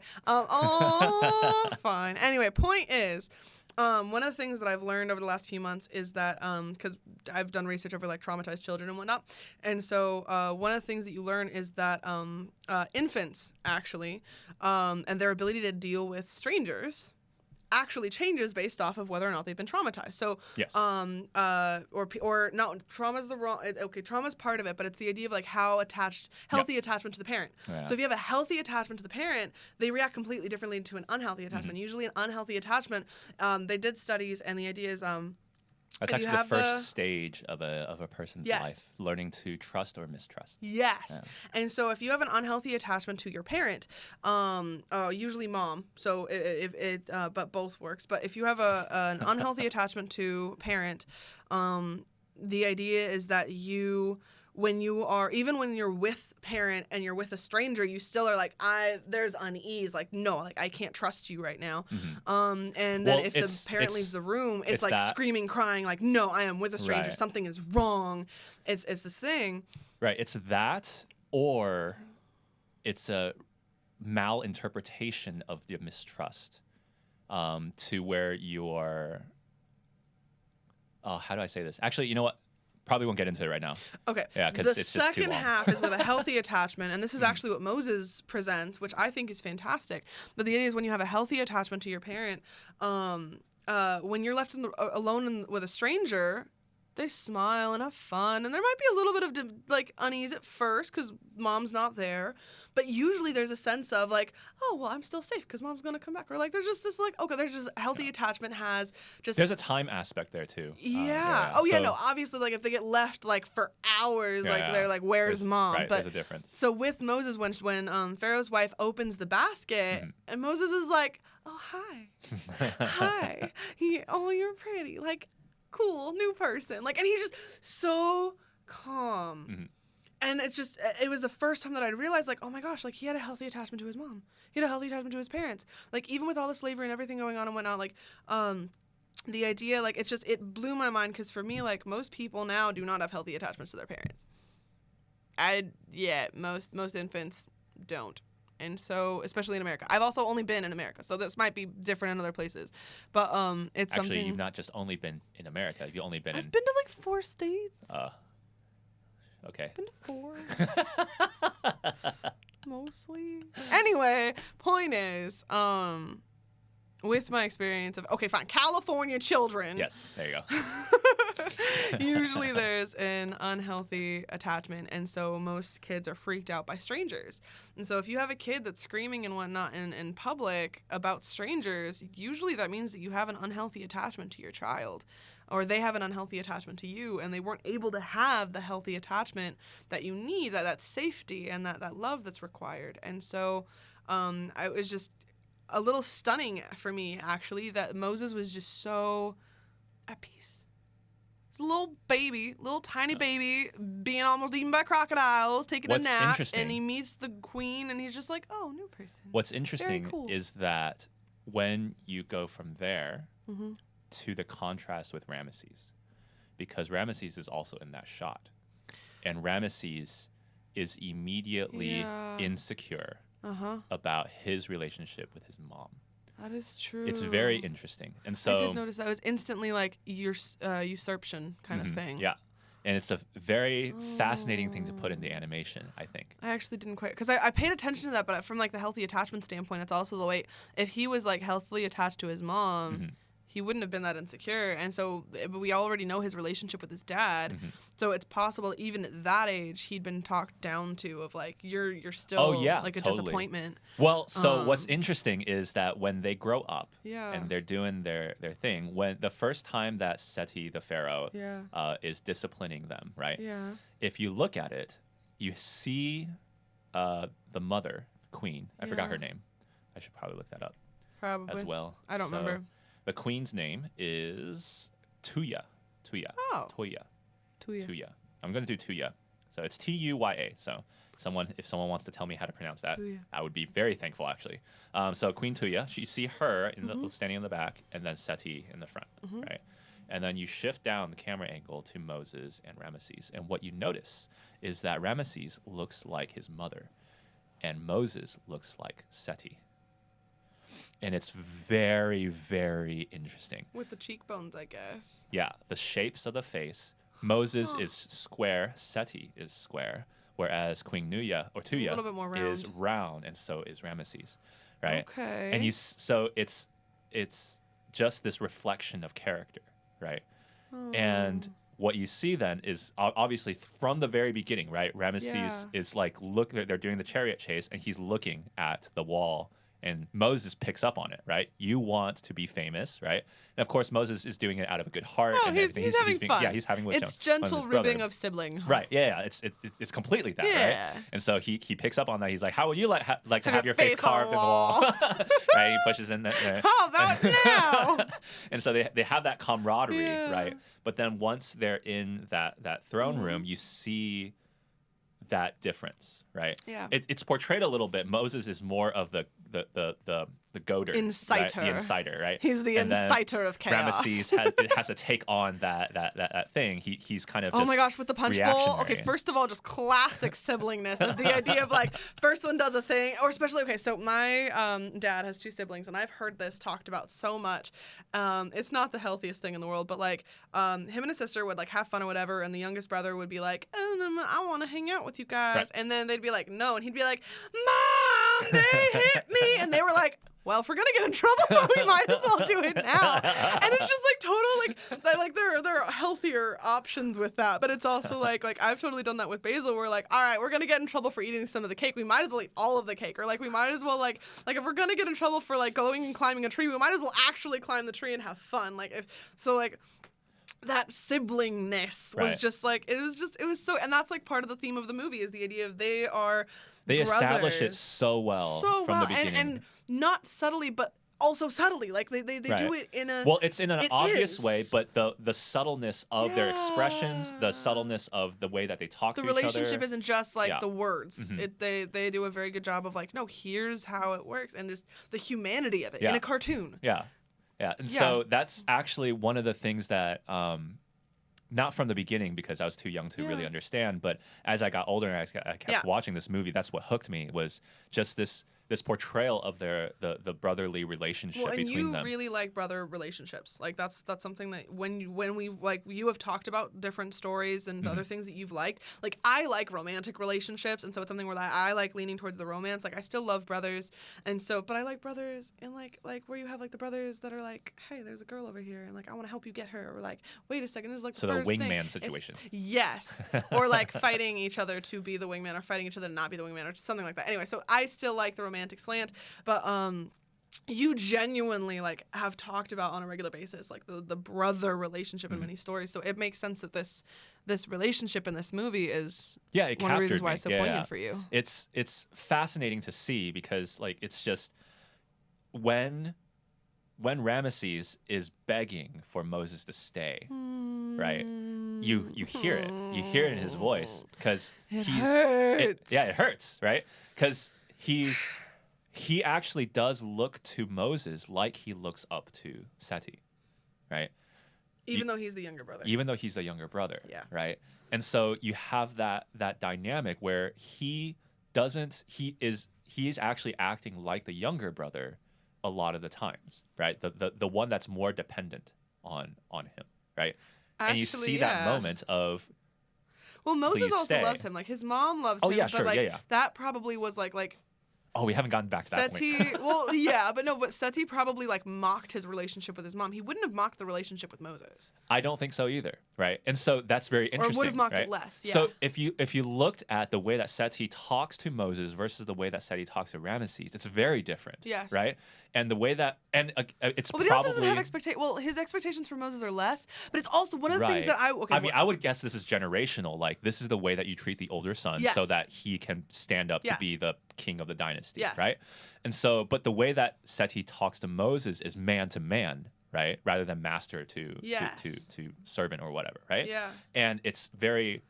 fine. Anyway, point is, one of the things that I've learned over the last few months is that because I've done research over like traumatized children and whatnot, and so one of the things that you learn is that infants actually and their ability to deal with strangers actually changes based off of whether or not they've been traumatized. So, Yes. or not, trauma's the wrong. Okay, trauma's part of it, but it's the idea of like how healthy attachment to the parent. Yeah. So if you have a healthy attachment to the parent, they react completely differently to an unhealthy attachment. Usually, an unhealthy attachment. They did studies, and the idea is That's if you actually the have first stage of a person's Yes. life, learning to trust or mistrust. Yes. Yeah. And so if you have an unhealthy attachment to your parent, usually mom, so but both works. But if you have an unhealthy attachment to parent, the idea is that when you're with parent and you're with a stranger, you still are like, there's unease, like, no, like I can't trust you right now. And then Well, if the parent leaves the room, it's like that. screaming, crying, like, no, I am with a stranger. Right. Something is wrong. It's this thing. Right. It's that, or it's a malinterpretation of the mistrust, to where you are. Oh, how do I say this? Actually, you know what? Probably won't get into it right now. Okay. Yeah, 'cause the it's just too second long. half is with a healthy attachment, and this is actually what Moses presents, which I think is fantastic. But the idea is when you have a healthy attachment to your parent, when you're left alone with a stranger, they smile and have fun, and there might be a little bit of like unease at first because mom's not there, but usually there's a sense of like, oh well, I'm still safe because mom's gonna come back, or like there's just this like, okay, there's just healthy attachment has just There's a time aspect there too. yeah. Oh yeah, So- no. Obviously, like if they get left like for hours, like Yeah. they're like, "Where's There's- mom?" Right, But there's a difference. so with Moses, when Pharaoh's wife opens the basket, and Moses is like, "Oh hi, hi, oh you're pretty, like cool new person," like, and he's just so calm. And it was the first time that I realized, like, oh my gosh, like he had a healthy attachment to his mom. He had a healthy attachment to his parents. Like even with all the slavery and everything going on and whatnot, like, the idea, like, it blew my mind because for me, like, most people now do not have healthy attachments to their parents. Most infants don't. And so, especially in America. I've also only been in America, so this might be different in other places. But it's Actually, something. you've not just only been in America. You've only been I've in. been to like 4 states. Okay. Been to 4. Mostly. Anyway, point is, with my experience of California children. Yes. There you go. Usually there's an unhealthy attachment, and so most kids are freaked out by strangers. And so if you have a kid that's screaming and whatnot in public about strangers, usually that means that you have an unhealthy attachment to your child, or they have an unhealthy attachment to you, and they weren't able to have the healthy attachment that you need, that safety and that love that's required. And so it was just a little stunning for me, actually, that Moses was just so at peace. He's a little tiny baby, being almost eaten by crocodiles, taking What's a nap, interesting- and he meets the queen, and he's just like, oh, new person. What's interesting cool. is that when you go from there to the contrast with Ramesses, because Ramesses is also in that shot, and Ramesses is immediately Yeah. insecure about his relationship with his mom. That is true. It's very interesting, and so I did notice that. It was instantly like usurpation kind of thing. yeah, and it's a very fascinating thing to put in the animation, I think. I actually didn't quite, because I paid attention to that, but from like the healthy attachment standpoint, it's also the way, if he was like healthily attached to his mom, he wouldn't have been that insecure. And so, but we already know his relationship with his dad. So it's possible even at that age, he'd been talked down to of like, you're still like a disappointment. Well, so what's interesting is that when they grow up Yeah. and they're doing their thing, when the first time that Seti, the pharaoh, is disciplining them, right? Yeah. If you look at it, you see the mother, queen. I forgot her Yeah. name. I should probably look that up Probably. as well. I don't remember. The queen's name is Tuya. Tuya. Oh. Toya. Tuya. Tuya. I'm going to do Tuya. So it's Tuya. So if someone wants to tell me how to pronounce that, Tuya. I would be very thankful, actually. So Queen Tuya, you see her standing in the back, and then Seti in the front, right? And then you shift down the camera angle to Moses and Ramesses. And what you notice is that Ramesses looks like his mother, and Moses looks like Seti. And it's very, very interesting. With the cheekbones, I guess. Yeah, the shapes of the face. Moses is square, Seti is square, whereas Queen Nuya or Tuya little bit more is round, and so is Ramesses, right? Okay. And so it's just this reflection of character, right? And what you see then is obviously from the very beginning, right? Ramesses is like, they're doing the chariot chase, and he's looking at the wall. And Moses picks up on it, right? You want to be famous, right? And of course, Moses is doing it out of a good heart. Oh, and he's everything. having being, fun. Yeah, he's having with It's Jonah, gentle his brother. ribbing of sibling. Right? Yeah. It's completely that, Yeah. right? And so he picks up on that. He's like, "How would you like to have your face face on carved in the wall?" Right? He pushes in there. How about now? And so they have that camaraderie, Yeah. right? But then once they're in that throne room, you see that difference, right? Yeah. It's portrayed a little bit. Moses is more of the goader, Inciter. right? The inciter, right? He's the And then inciter of chaos. Ramesses has to take on that thing. He's kind of Oh my gosh, with the punch bowl. reactionary. Okay, first of all, just classic siblingness of the idea of like first one does a thing, or especially okay. So my dad has 2 siblings, and I've heard this talked about so much. It's not the healthiest thing in the world, but like him and his sister would like have fun or whatever, and the youngest brother would be like, I want to hang out with you guys, Right. and then they'd be like, no, and he'd be like, Mom, they hit me, and they were like, well, if we're gonna get in trouble, we might as well do it now. And it's just like total like there are healthier options with that, but it's also like I've totally done that with Basil. We're like, all right, we're gonna get in trouble for eating some of the cake. We might as well eat all of the cake, or like we might as well like if we're gonna get in trouble for like going and climbing a tree, we might as well actually climb the tree and have fun. That siblingness was Right. just like it was so, and that's like part of the theme of the movie is the idea of they establish it brothers so well from the beginning. and not subtly, but also subtly. Like they Right. do it in a It's in an it obvious way, is. but the subtleness of their expressions, the Yeah. subtleness of the way that they talk the to each other. relationship isn't just like Yeah. the words. They do a very good job of like, no, here's how it works, and just the humanity of it in Yeah. a cartoon. Yeah. And Yeah. so that's actually one of the things that, not from the beginning because I was too young to really understand, but as I got older and I kept watching this movie, that's what hooked me, was just this portrayal of the brotherly relationship Well, and between you them. really like brother relationships. Like that's something that when we like you have talked about different stories and other things that you've liked. Like I like romantic relationships, and so it's something where I like leaning towards the romance. Like I still love brothers, and so but I like brothers and like where you have like the brothers that are like, hey, there's a girl over here, and like I want to help you get her, or like, wait a second, this is like So the the first thing. wingman It's- situation. Yes, or like fighting each other to be the wingman, or fighting each other to not be the wingman, or something like that. Anyway, so I still like the romantic slant, but you genuinely like have talked about on a regular basis like the brother relationship in many stories, so it makes sense that this relationship in this movie is It one of the reasons captured why me. it's so poignant for you. It's fascinating to see because like it's just when Ramesses is begging for Moses to stay, right? You hear it. You hear it in his voice because It he's hurts. it hurts, right? Because he actually does look to Moses like he looks up to Seti, right? Even though he's the younger brother. Even though he's the younger brother, Yeah. right? And so you have that dynamic where he is actually acting like the younger brother a lot of the times, right? The one that's more dependent on him, right? And you Actually, see that yeah. moment of, Well, Moses please also stay. loves him. Like his mom loves Oh, him. yeah, but sure, like yeah. that probably was like Oh, we haven't gotten back to that Seti, point. well, yeah, but Seti probably like mocked his relationship with his mom. He wouldn't have mocked the relationship with Moses. I don't think so either, right? And so that's very interesting. Or would have mocked right? it less. Yeah. So if you looked at the way that Seti talks to Moses versus the way that Seti talks to Ramesses, it's very different. Yes. Right. And the way that it's well, but probably he also doesn't have expectations. Well, his expectations for Moses are less, but it's also one of the things right. that I mean, I would guess this is generational. Like this is the way that you treat the older son, Yes. so that he can stand up Yes. to be the king of the dynasty. Yes. Right. And so, but the way that Seti talks to Moses is man to man, right, rather than master to servant or whatever, right? Yeah. And it's very,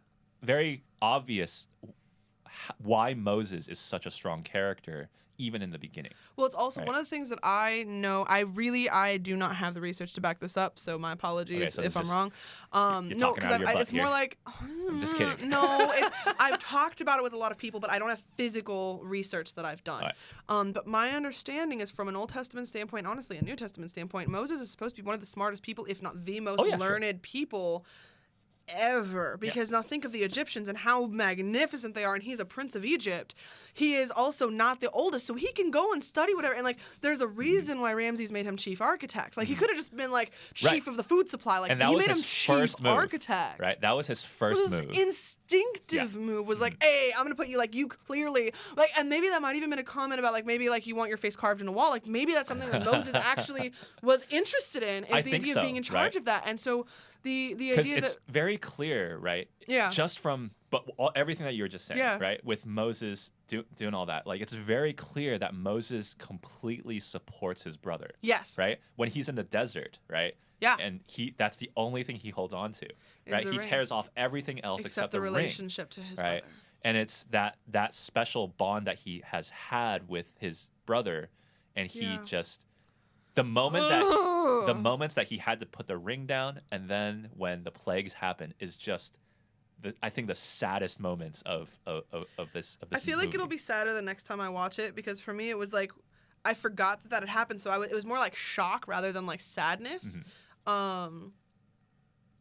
very obvious why Moses is such a strong character, even in the beginning. Well, it's also right? one of the things that I know. I do not have the research to back this up, so my apologies so if I'm just- wrong. you're No, talking out of your butt it's more here. like. I'm just kidding. No, I've talked about it with a lot of people, but I don't have physical research that I've done. Right. But my understanding is from an Old Testament standpoint, honestly, a New Testament standpoint, Moses is supposed to be one of the smartest people, if not the most learned people ever. Because now think of the Egyptians and how magnificent they are, and he's a prince of Egypt. He is also not the oldest, so he can go and study whatever. And like, there's a reason why Ramses made him chief architect. Like, he could have just been like chief of the food supply. Like, and that he was made his him chief first move, architect. right? That was his It first was move. this instinctive move. Was like, hey, I'm gonna put you like you clearly like, and maybe that might even been a comment about like maybe like you want your face carved in a wall. Like maybe that's something that Moses actually was interested in. Is I the think idea so, of being in charge right? of that. And so the Because idea it's that very clear, right? Yeah. Just from everything that you were just saying, Yeah. right? With Moses doing all that, like it's very clear that Moses completely supports his brother. yes, Right? When he's in the desert, right? Yeah. And that's the only thing he holds on to, right? the He ring. tears off everything else except except the ring, relationship to his right? brother. And it's that special bond that he has had with his brother, and he Yeah. just the moments that he had to put the ring down, and then when the plagues happen is just I think the saddest moments of this. I feel like it'll be sadder the next time I watch it, because for me it was like I forgot that had happened, so it was more like shock rather than like sadness.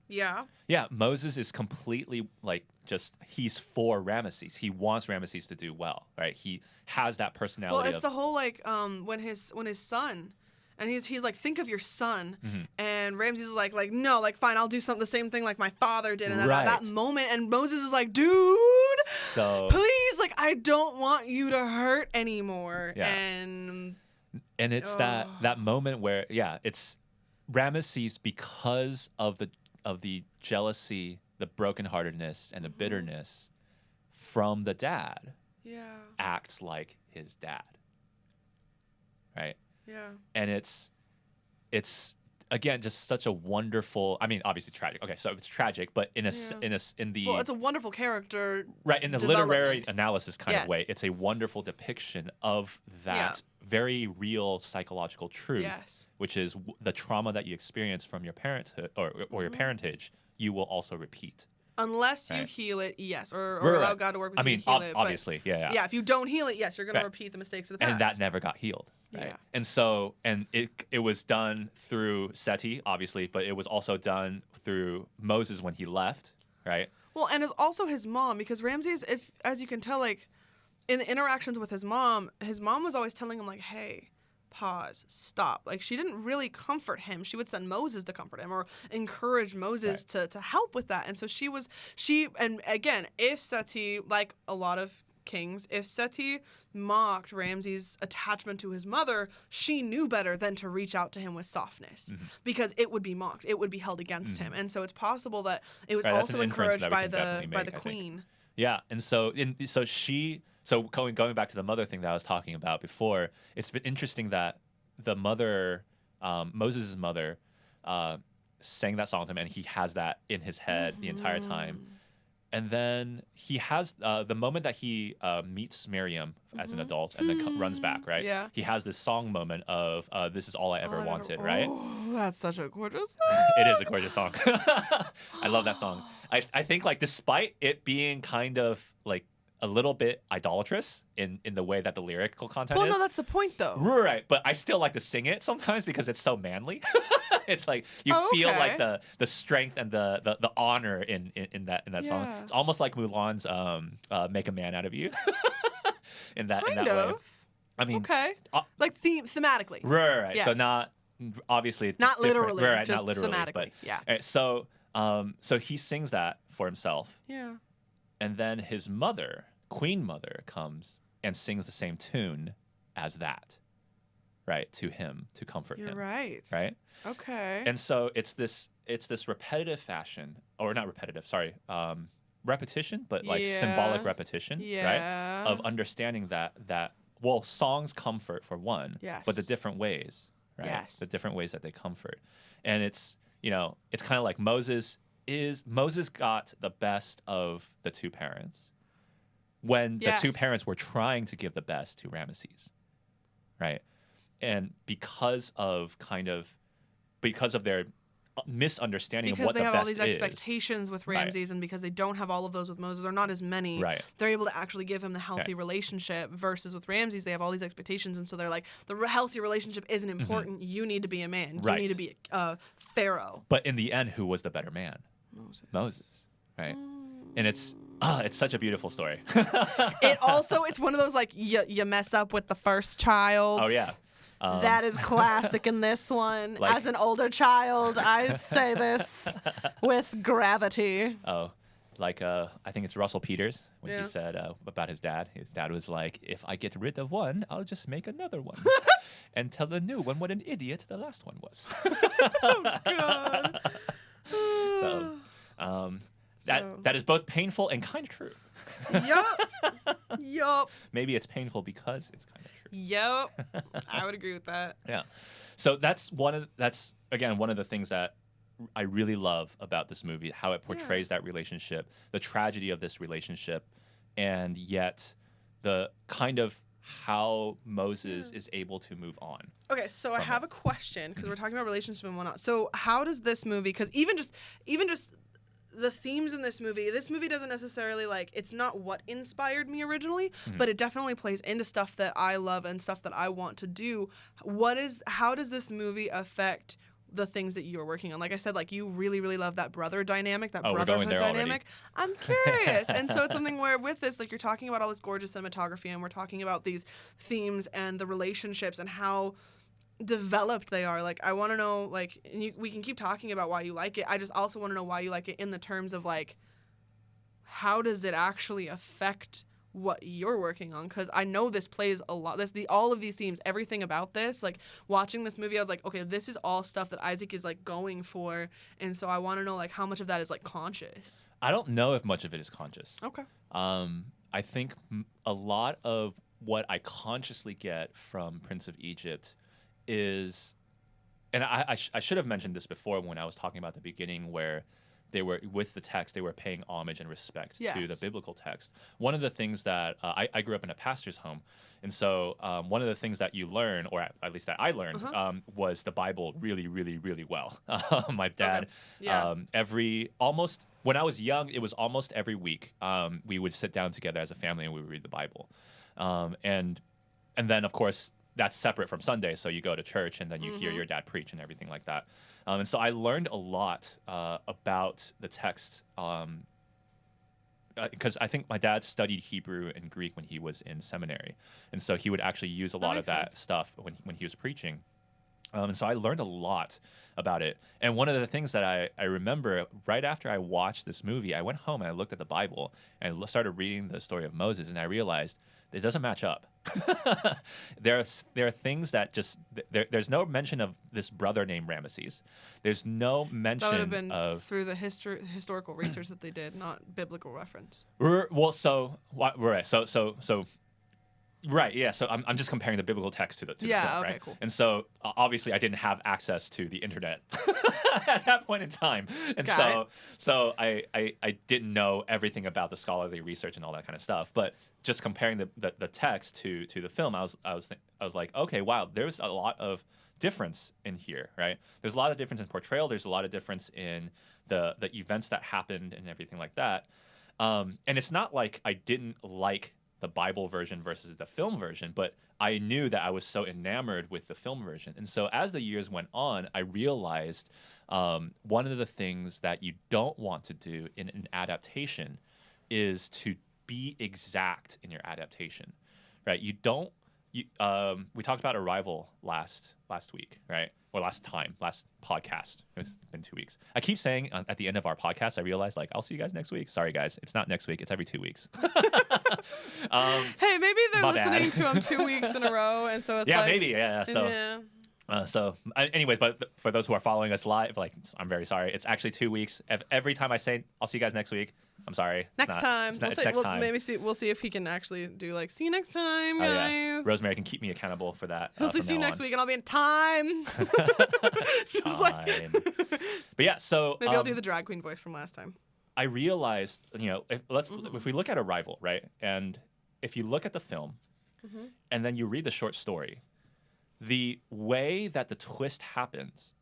Yeah. Yeah, Moses is completely like he's for Ramesses. He wants Ramesses to do well, right? He has that personality. Well, it's the whole like when his son, and he's like, think of your son, and Ramses is like no, like fine, I'll do the same thing like my father did, and at Right. that moment, and Moses is like, dude, So- please, like I don't want you to hurt anymore, Yeah. and it's that moment where it's Ramesses, because of the jealousy, the brokenheartedness, and the bitterness from the dad, yeah, acts like his dad, right? yeah. And it's again just such a wonderful. I mean, obviously tragic. Okay, so it's tragic, but in the Well, it's a wonderful character. right in the literary development. analysis kind Yes. of way, it's a wonderful depiction of that very real psychological truth, Yes. which is the trauma that you experience from your parenthood or your parentage, you will also repeat. Unless you Right. heal it, yes, or Right, allow right. God to work with I you mean, to heal it. But obviously, yeah. yeah, if you don't heal it, yes, you're going to Right. repeat the mistakes of the past. And that never got healed, right? Yeah. And so, it was done through Seti, obviously, but it was also done through Moses when he left, right? Well, and it's also his mom, because Ramses, as you can tell, like in the interactions with his mom was always telling him like, hey, pause, stop. Like she didn't really comfort him. She would send Moses to comfort him or encourage Moses to help with that. And so and again, if Seti, like a lot of kings, if Seti mocked Ramses' attachment to his mother, she knew better than to reach out to him with softness, because it would be mocked, it would be held against him. And so it's possible that it was Right, that's also an inference encouraged that we by can definitely the make, I think. queen. Yeah, and so going back to the mother thing that I was talking about before, it's been interesting that the mother, Moses' mother, sang that song to him, and he has that in his head the entire time. And then he has the moment that he meets Miriam as an adult and then runs back, right? Yeah. He has this song moment of "This is all I ever wanted," right? Oh, that's such a gorgeous It is a gorgeous song. I love that song. I think like despite it being kind of like a little bit idolatrous in the way that the lyrical content Well, is. no, that's the point, though. Right, but I still like to sing it sometimes because it's so manly. It's like you feel like the strength and the honor in that song. It's almost like Mulan's "Make a Man Out of You" in that way. I mean, Okay. Like thematically. right. Yes. So not obviously Not different. literally, Right, just not literally, thematically. but Yeah. So so he sings that for himself, Yeah. and then his mother, Queen Mother, comes and sings the same tune as that, right, to him to comfort You're him. right. Right. Okay. And so it's this repetitive fashion, or not repetitive, sorry, repetition, but like symbolic repetition, right? Of understanding that well, songs comfort for one, but the Yes. different ways, right? Yes. The different ways that they comfort, and it's it's kind of like Moses got the best of the two parents when the two Yes. parents were trying to give the best to Ramesses, right? And because of their misunderstanding Because of what they the have best all these expectations with Right. Ramses, and because they don't have all of those with Moses, or not as many, Right. they're able to actually give him the healthy Right. relationship. Versus with Ramses, they have all these expectations, and so they're like, the healthy relationship isn't important. You need to be a man. You Right. need to be a pharaoh. But in the end, who was the better man? Moses, right? And it's such a beautiful story. It's one of those like you mess up with the first child. Oh yeah. That is classic in this one. Like- As an older child, I say this with gravity. Oh, like I think it's Russell Peters when Yeah. he said about his dad. His dad was like, "If I get rid of one, I'll just make another one, and tell the new one what an idiot the last one was." God. So, that is both painful and kind of true. Yup. Maybe it's painful because it's kind of true. Yup. I would agree with that. Yeah. So that's one of the things that I really love about this movie, how it portrays that relationship, the tragedy of this relationship, and yet the kind of how Moses is able to move on. Okay, so I From have it. a question because we're talking about relationship and whatnot. So how does this movie? Because even just the themes in this movie doesn't necessarily it's not what inspired me originally, but it definitely plays into stuff that I love and stuff that I want to do. How does this movie affect the things that you're working on? Like I said, you really, really love that brother dynamic, that Oh, we're going brotherhood there already. dynamic. I'm curious. And so it's something where with this, you're talking about all this gorgeous cinematography, and we're talking about these themes and the relationships and how developed they are. I want to know, we can keep talking about why you like it. I just also want to know why you like it in the terms of how does it actually affect what you're working on? Because I know this plays a lot. All of these themes, everything about this, watching this movie, I was like, okay, this is all stuff that Isaac is going for, and so I want to know how much of that is conscious. I don't know if much of it is conscious. Okay. I think a lot of what I consciously get from Prince of Egypt is, and I should have mentioned this before when I was talking about the beginning where they were, with the text, they were paying homage and respect to the Yes. biblical text. One of the things that I grew up in a pastor's home, and so one of the things that you learn, or at least that I learned, was the Bible really, really, really well. My dad, Okay. Yeah. when I was young, it was almost every week we would sit down together as a family and we would read the Bible, and then of course that's separate from Sunday, so you go to church and then you hear your dad preach and everything like that. And so I learned a lot about the text because I think my dad studied Hebrew and Greek when he was in seminary, and so he would actually use a lot of makes that sense. stuff when he was preaching. And so I learned a lot about it. And one of the things that I remember right after I watched this movie, I went home and I looked at the Bible and started reading the story of Moses, and I realized it doesn't match up. There are things that just there's no mention of this brother named Ramesses. There's no That would mention have been of through the historical research that they did, not biblical reference. Right, yeah. So I'm just comparing the biblical text to the film, okay, right? cool. And so obviously I didn't have access to the internet at that point in time, and Got so I didn't know everything about the scholarly research and all that kind of stuff. But just comparing the text to the film, I was like, okay, wow, there's a lot of difference in here, right? There's a lot of difference in portrayal. There's a lot of difference in the events that happened and everything like that. And it's not like I didn't like the Bible version versus the film version, but I knew that I was so enamored with the film version. And so as the years went on, I realized one of the things that you don't want to do in an adaptation is to be exact in your adaptation, right? You don't we talked about Arrival last week, right? Or last podcast. It's been 2 weeks. I keep saying at the end of our podcast, I realize like I'll see you guys next week. Sorry guys, it's not next week. It's every 2 weeks. Hey, maybe they're my listening bad. to them 2 weeks in a row, and so it's Yeah, like, maybe. Yeah. So, anyways, but for those who are following us live, like, I'm very sorry. It's actually 2 weeks. Every time I say I'll see you guys next week, I'm sorry. Next time. It's next time. Maybe we'll see if he can actually do like, see you next time, Oh, guys. yeah. Rosemary can keep me accountable for that. He'll say, from see you now next on. week, and I'll be in time. Just like, Fine. But yeah, so maybe I'll do the drag queen voice from last time. I realized, if we look at Arrival, right, and if you look at the film, and then you read the short story, the way that the twist happens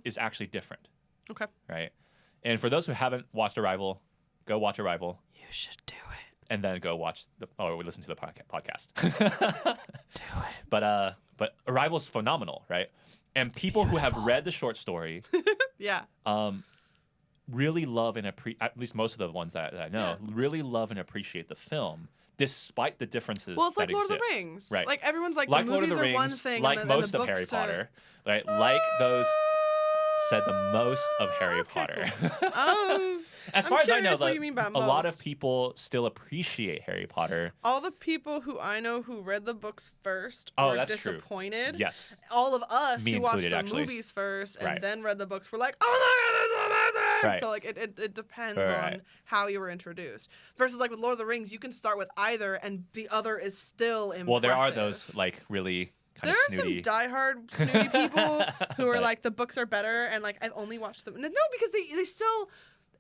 is actually different. Okay. Right? And for those who haven't watched Arrival, go watch Arrival. You should do it. And then go watch listen to the podcast. Do it. But Arrival is phenomenal, right? And people who have read the short story Yeah. really love and at least most of the ones that I know, really love and appreciate the film, despite the differences. Well, it's like that Lord of the exist. Rings. Right? Like everyone's like, Like the Lord of movies the are Rings, one thing, like and most the of Harry books are... Potter, right? Like those said the most of Harry Potter. Oh, As I'm far as I know, curious what like, you mean by a lot of most. people still appreciate Harry Potter. All the people who I know who read the books first Oh, were that's true. disappointed. Yes. All of us Me who watched included, the actually. movies first and Right. then read the books were like, oh my god, this is amazing! Right. So like it depends Right. on how you were introduced. Versus like with Lord of the Rings, you can start with either and the other is still impressive. Well, there are those like really kind There of are snooty. some diehard snooty people who are Right. like, the books are better, and like I've only watched them. No, because they still,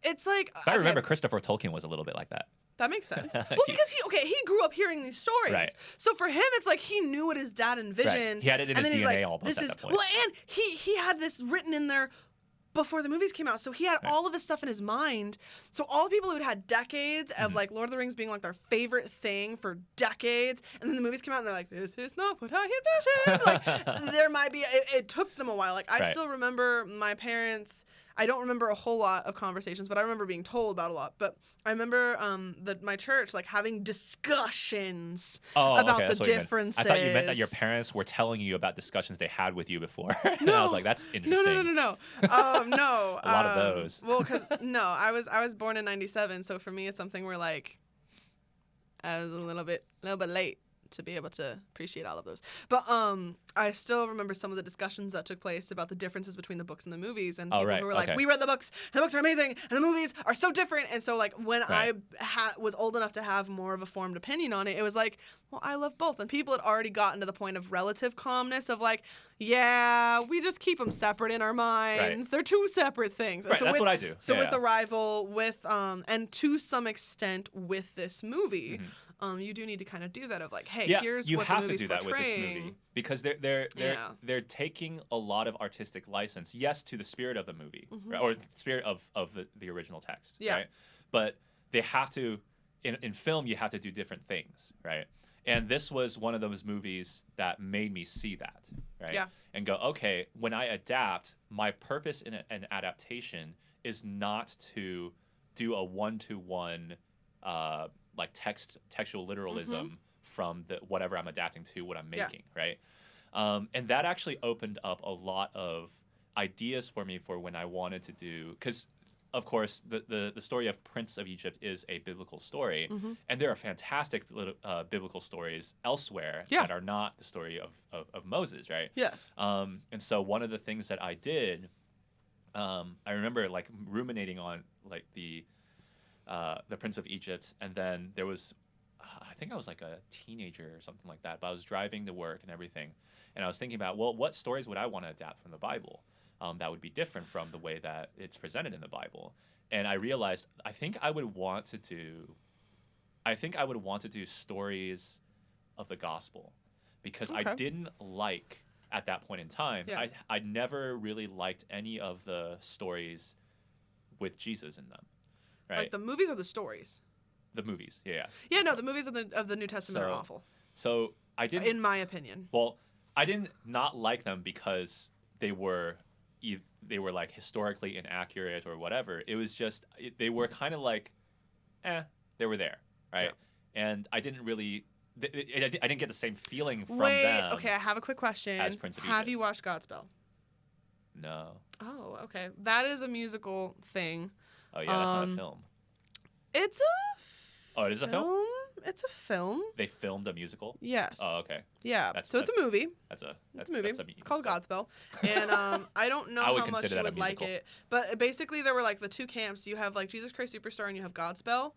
it's like, If I okay, remember, Christopher Tolkien was a little bit like that. that makes sense. Well, because he grew up hearing these stories. Right. So for him, it's like he knew what his dad envisioned. He had it in and his then he's DNA like, almost this at is, that point. Well, and he had this written in there before the movies came out. So he had all of this stuff in his mind. So all the people who had decades of like Lord of the Rings being like their favorite thing for decades, and then the movies came out and they're like, this is not what I envisioned. Like there might be, it took them a while. Like I Right. still remember my parents. I don't remember a whole lot of conversations, but I remember being told about a lot. But I remember my church like having discussions about okay, that's the what you meant. differences. I thought you meant that your parents were telling you about discussions they had with you before. And No. I was like, that's interesting. No. No. A lot of those. Well, because I was born in '97, so for me it's something where like I was a little bit late to be able to appreciate all of those. But I still remember some of the discussions that took place about the differences between the books and the movies, and people right, who were like, okay. we read the books, and the books are amazing, and the movies are so different. And so like when Right. I was old enough to have more of a formed opinion on it, it was like, well, I love both. And people had already gotten to the point of relative calmness of like, yeah, we just keep them separate in our minds. Right. They're two separate things. And Right, so that's with, what I do. So Yeah, with yeah. Arrival, with and to some extent with this movie, you do need to kind of do that of like, hey, Yeah, here's you what have the to movie's do that with this portraying. movie because they're taking a lot of artistic license, yes, to the spirit of the movie right? Or the spirit of the original text, Yeah. right? But they have to in film you have to do different things, right? And this was one of those movies that made me see that, right? Yeah. And go, okay, when I adapt, my purpose in an adaptation is not to do a one-to-one like textual literalism from the whatever I'm adapting to what I'm Yeah. making, right? And that actually opened up a lot of ideas for me for when I wanted to do, because of course the story of Prince of Egypt is a biblical story, and there are fantastic biblical stories elsewhere Yeah. that are not the story of Moses, right? Yes. And so one of the things that I did, I remember like ruminating on like the Prince of Egypt, and then there was, I think I was like a teenager or something like that, but I was driving to work and everything, and I was thinking about, well, what stories would I want to adapt from the Bible that would be different from the way that it's presented in the Bible? And I realized I think I would want to do stories of the gospel, because I Okay. didn't like at that point in time. Yeah. I never really liked any of the stories with Jesus in them. Right. Like the movies or the stories? The movies, yeah. Yeah, no, the movies of the New Testament are So- awful, So I didn't. in my opinion. Well, I didn't not like them because they were like historically inaccurate or whatever. It was just they were kind of like, they were there, right? Yeah. And I didn't really I didn't get the same feeling from Wait, them. okay, I have a quick question. as Prince of Have you Egypt. watched Godspell? No. Oh, okay. That is a musical thing. Oh yeah, that's not a film. It's a Oh, it is a film. It's a film. They filmed a musical. Yes. Oh, okay. Yeah. That's- so it's a movie. That's a It's a movie. That's It's called Godspell, and I don't know I would how much consider you that a would like musical. it, but basically there were like the two camps. You have like Jesus Christ Superstar, and you have Godspell,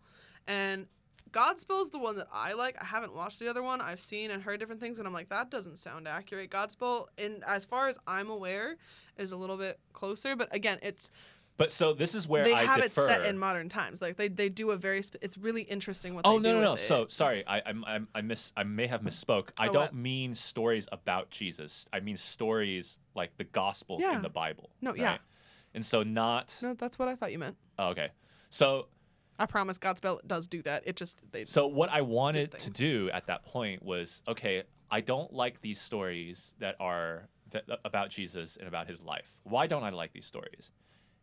and Godspell is the one that I like. I haven't watched the other one. I've seen and heard different things, and I'm like, that doesn't sound accurate. Godspell, and as far as I'm aware, is a little bit closer, but again, it's But so this is where they I have defer. it set in modern times. Like they do a very. It's really interesting what. Oh they do no. with So it. sorry, I may have misspoke. I Oh, don't what? mean stories about Jesus. I mean stories like the Gospels Yeah. in the Bible. No, right? yeah. And so not. No, that's what I thought you meant. Oh, okay. So I promise Godspell does do that. It just they. So what I wanted to things. do at that point was, okay, I don't like these stories that are about Jesus and about his life. Why don't I like these stories?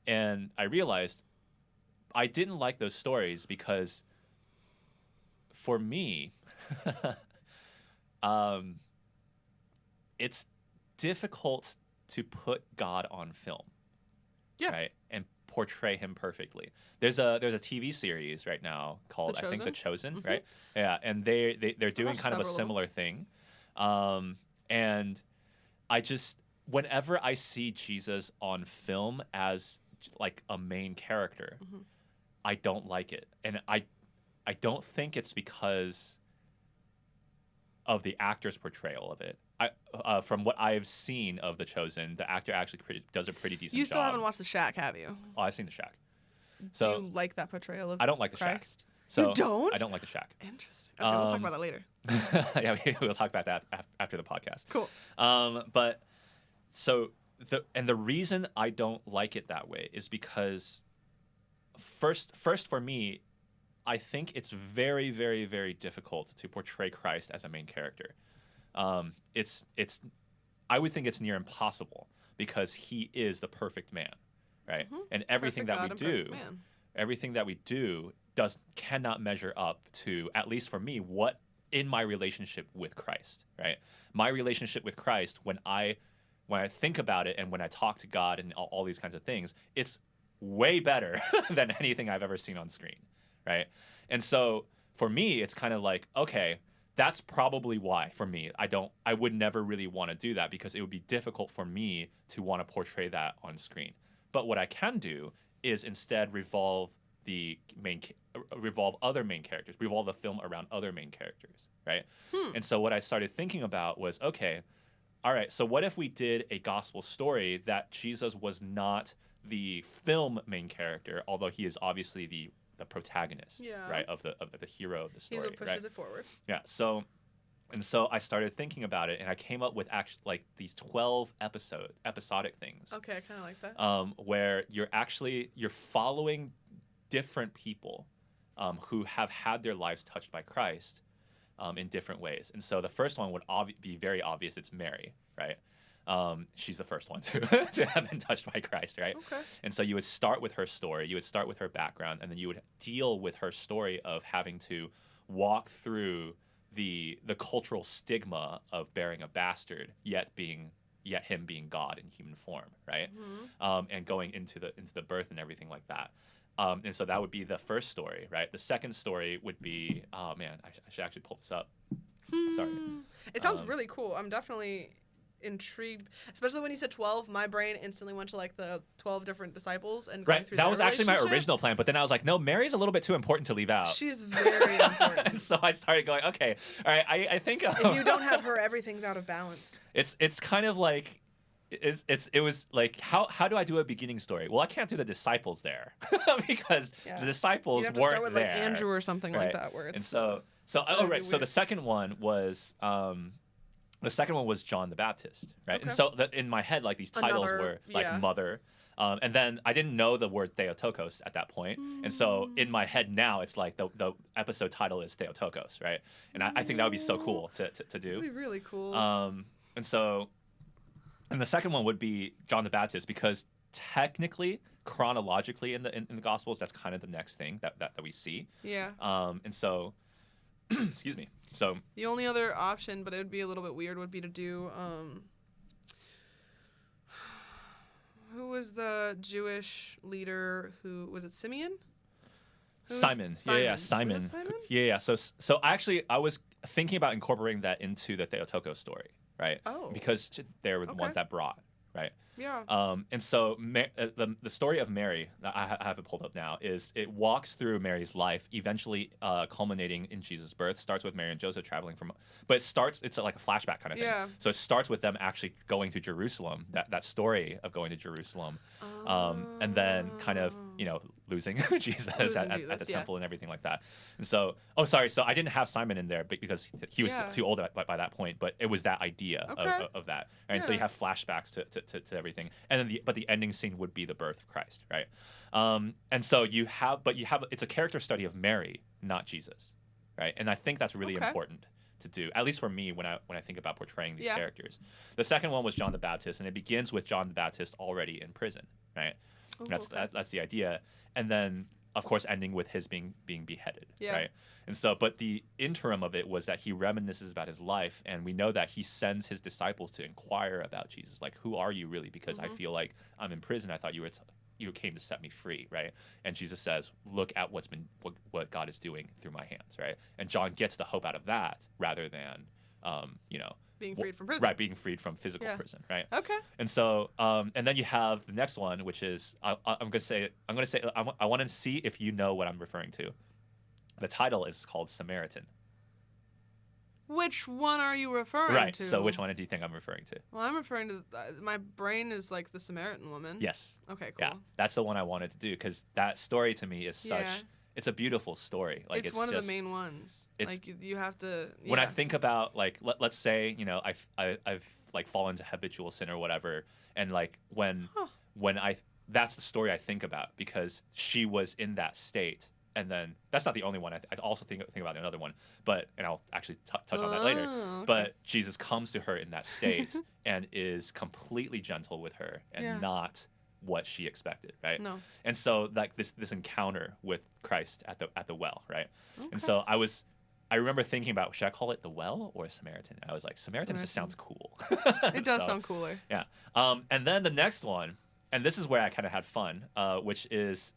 And I realized I didn't like those stories because for me, it's difficult to put God on film. Yeah. Right? And portray him perfectly. There's a TV series right now called I think The Chosen, right? Yeah, and they're doing watched kind of a several of them. similar thing. And I just whenever I see Jesus on film as like a main character, I don't like it. And I don't think it's because of the actor's portrayal of it. From what I've seen of The Chosen, the actor actually does a pretty decent job. You still haven't watched The Shack, have you? Oh, I've seen The Shack. So Do you like that portrayal of I don't like The Shack. Christ? So You don't? I don't like The Shack. Interesting. Okay, we'll talk about that later. Yeah, we'll talk about that after the podcast. Cool. But so the reason I don't like it that way is because first for me, I think it's very, very, very difficult to portray Christ as a main character. It's I would think it's near impossible because he is the perfect man, right? And everything Perfect that we God and do, perfect man. everything that we do cannot measure up to, at least for me, what in my relationship with Christ, right? My relationship with Christ, when I think about it and when I talk to God and all these kinds of things, it's way better than anything I've ever seen on screen, right? And so for me, it's kind of like, okay, that's probably why for me, I would never really want to do that because it would be difficult for me to want to portray that on screen. But what I can do is instead revolve other main characters, revolve the film around other main characters, right? And so what I started thinking about was, okay, all right, so what if we did a gospel story that Jesus was not the film main character, although he is obviously the protagonist, Yeah. right, of the hero of the story, He's what pushes right? it forward. Yeah. So I started thinking about it, and I came up with actually like these 12 episodic things. Okay, I kind of like that. Where you're following different people who have had their lives touched by Christ in different ways. And so the first one would be very obvious. It's Mary, right? She's the first one to have been touched by Christ, right? Okay. And so you would start with her story, you would start with her background, and then you would deal with her story of having to walk through the cultural stigma of bearing a bastard, yet him being God in human form, right? And going into the birth and everything like that. And so that would be the first story, right? The second story would be, oh man, I should actually pull this up. Sorry. It sounds really cool. I'm definitely intrigued, especially when you said 12. My brain instantly went to like the 12 different disciples and going Right. through That their was actually my relationship. original plan, but then I was like, no, Mary's a little bit too important to leave out. She's very important. And so I started going, okay, all right, I think If you don't have her, everything's out of balance. it's kind of like it was like how do I do a beginning story? Well, I can't do the disciples there because Yeah. the disciples You have to weren't start with there. like Andrew or something Right. like that, where it's And so that'd right. be So weird. the second one was John the Baptist, right? And Okay. so in my head, like these titles Another- were like yeah. mother. And then I didn't know the word Theotokos at that point. And so in my head now, it's like the episode title is Theotokos, right? And I think that would be so cool to That'd do. be really cool. And the second one would be John the Baptist because technically, chronologically in the Gospels, that's kind of the next thing that we see. Yeah. And so Excuse me. So the only other option, but it would be a little bit weird, would be to do who was the Jewish leader who was it Simeon? Simon. Yeah, Simon. Was it Simon? Yeah. So actually, I was thinking about incorporating that into the Theotokos story, right? Oh. Because they were the Okay. ones that brought, right? Yeah. And so the story of Mary, I have it pulled up now, is it walks through Mary's life, eventually culminating in Jesus' birth. Starts with Mary and Joseph traveling from, but it's like a flashback kind of thing. Yeah. So it starts with them actually going to Jerusalem, that story of going to Jerusalem, and then kind of losing Jesus at the temple and everything like that. And so, sorry, so I didn't have Simon in there because he was too old by that point, but it was that idea of that. Right? And so you have flashbacks to everything, and then the ending scene would be the birth of Christ, right? And so you have it's a character study of Mary, not Jesus, right? And I think that's really important to do, at least for me when I think about portraying these characters. The second one was John the Baptist, and it begins with John the Baptist already in prison, right? Ooh, That's the idea, and then of course ending with his being beheaded, Yeah. right? And so, but the interim of it was that he reminisces about his life, and we know that he sends his disciples to inquire about Jesus, like, who are you really? Because I feel like I'm in prison. I thought you came to set me free, right? And Jesus says, look at what God is doing through my hands, right? And John gets the hope out of that rather than being freed from prison. Right, being freed from physical prison, right? Okay. And so, and then you have the next one, which is I want to see if you know what I'm referring to. The title is called Samaritan. Which one are you referring Right. to? So which one do you think I'm referring to? Well, I'm referring to my brain is like the Samaritan woman. Yes. Okay, cool. Yeah, that's the one I wanted to do because that story to me is such. Yeah. It's a beautiful story. Like it's one of the main ones. It's like you have to. Yeah. When I think about like let's say I've like fallen into habitual sin or whatever, and like when that's the story I think about because she was in that state. And then that's not the only one. I also think about another one, and I'll actually touch on that later. Okay. But Jesus comes to her in that state and is completely gentle with her and not what she expected, right? No. And so like this encounter with Christ at the well, right? Okay. And so I remember thinking about, should I call it the well or Samaritan? I was like, Samaritan just sounds cool. It does sound cooler. Yeah. And then the next one, and this is where I kind of had fun, which is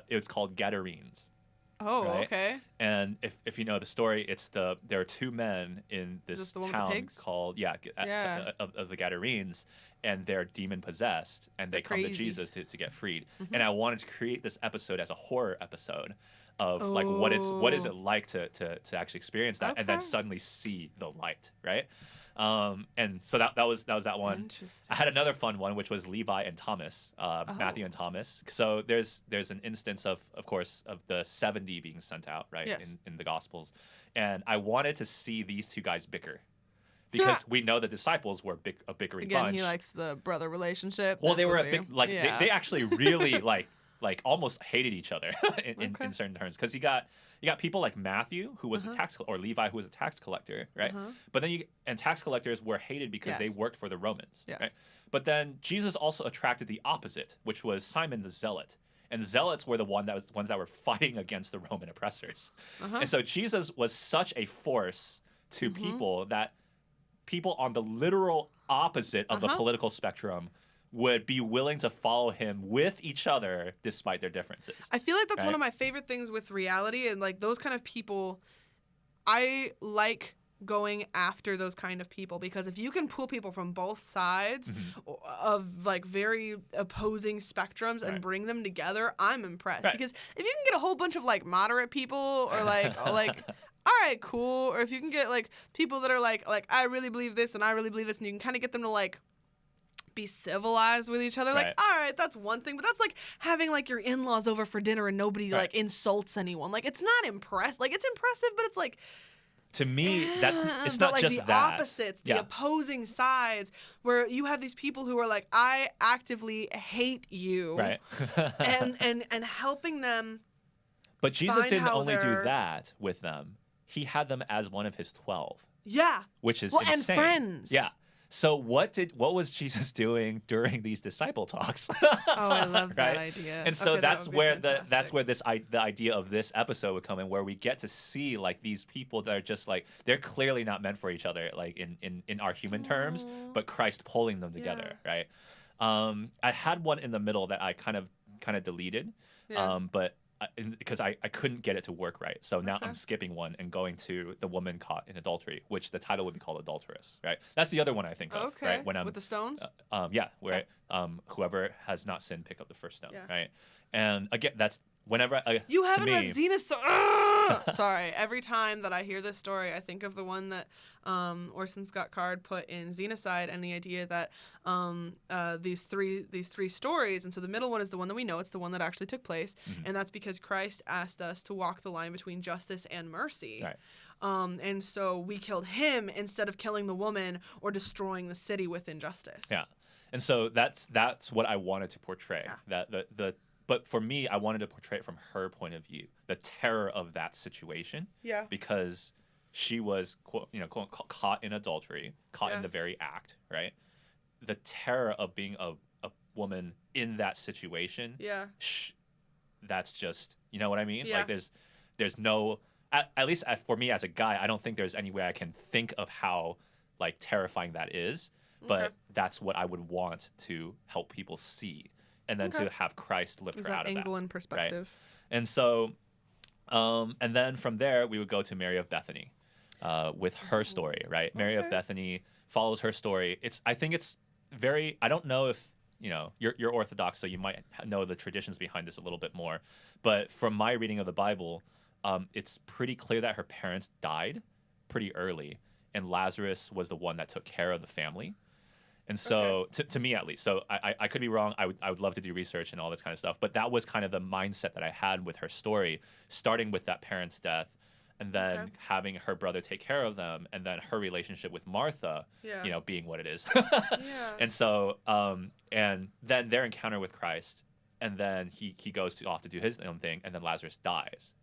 it's called Gadarenes. Oh, Right? okay. And if you know the story, there are two men in this the one with the town pigs? called of the Gadarenes, and they're demon possessed, and they They're come to crazy. Jesus to get freed. And I wanted to create this episode as a horror episode of like what is it like to actually experience that, and then Okay. suddenly see the light, right? And so that was that one. Interesting. I had another fun one, which was Levi and Thomas, Matthew and Thomas. So there's an instance of course, of the 70 being sent out, right, Yes. in the Gospels. And I wanted to see these two guys bicker because we know the disciples were a bickering Again, bunch. he likes the brother relationship. Well, That's they were what a big, like, they actually really, like almost hated each other in certain terms. Because you got people like Matthew, who was a or Levi, who was a tax collector, right? But then tax collectors were hated because they Yes. worked for the Romans, Yes. right? But then Jesus also attracted the opposite, which was Simon the Zealot. And zealots were the ones that were fighting against the Roman oppressors. And so Jesus was such a force to people that people on the literal opposite of the political spectrum would be willing to follow him with each other despite their differences. I feel like that's one Right? of my favorite things with reality, and like those kind of people, I like going after those kind of people because if you can pull people from both sides of like very opposing spectrums and Right. bring them together, I'm impressed. Right. Because if you can get a whole bunch of like moderate people or like all right, cool, or if you can get like people that are like I really believe this and I really believe this, and you can kind of get them to like be civilized with each other. Like, Right. all right, that's one thing, but that's like having like your in-laws over for dinner and nobody Right. like insults anyone. Like, it's not impressive. Like, it's impressive, but it's like To me, it's but not like just the that. opposites, the Yeah. opposing sides, where you have these people who are like, I actively hate you, Right. and helping them. But Jesus find didn't how only do they're- that with them. He had them as one of his 12, Yeah. which is Well, and insane. friends. Yeah. So what was Jesus doing during these disciple talks? Oh, I love that Right? idea. And so Okay, that that's would be where fantastic. the idea of this episode would come in, where we get to see like these people that are just like they're clearly not meant for each other, like in our human terms, but Christ pulling them together, right? I had one in the middle that I kind of deleted, Yeah. but because I couldn't get it to work right. So now Okay. I'm skipping one and going to the woman caught in adultery, which the title would be called Adulteress, right? That's the other one I think of, Okay. right? When I'm With the stones? where whoever has not sinned, pick up the first stone, Yeah. right? And again, that's whenever You to haven't me, read Xenosaur. Sorry. Every time that I hear this story, I think of the one that Orson Scott Card put in Xenocide, and the idea that these three stories, and so the middle one is the one that we know. It's the one that actually took place, and that's because Christ asked us to walk the line between justice and mercy. Right. And so we killed him instead of killing the woman or destroying the city with injustice. Yeah. And so that's what I wanted to portray. Yeah. But for me, I wanted to portray it from her point of view, the terror of that situation. Yeah. Because she was quote unquote, caught in adultery, caught in the very act, right? The terror of being a woman in that situation. Yeah. That's just, you know what I mean? Yeah. Like there's no, at least for me as a guy, I don't think there's any way I can think of how like terrifying that is. But that's what I would want to help people see, and then to have Christ lift her out of that. Angle and perspective. Right? And so, and then from there we would go to Mary of Bethany, with her story. Right, Mary of Bethany follows her story. I think it's very. I don't know if you're Orthodox, so you might know the traditions behind this a little bit more. But from my reading of the Bible, it's pretty clear that her parents died pretty early, and Lazarus was the one that took care of the family. And so, to me at least, so I could be wrong. I would love to do research and all this kind of stuff. But that was kind of the mindset that I had with her story, starting with that parent's death, and then having her brother take care of them, and then her relationship with Martha, being what it is. And so, and then their encounter with Christ, and then he goes off to do his own thing, and then Lazarus dies,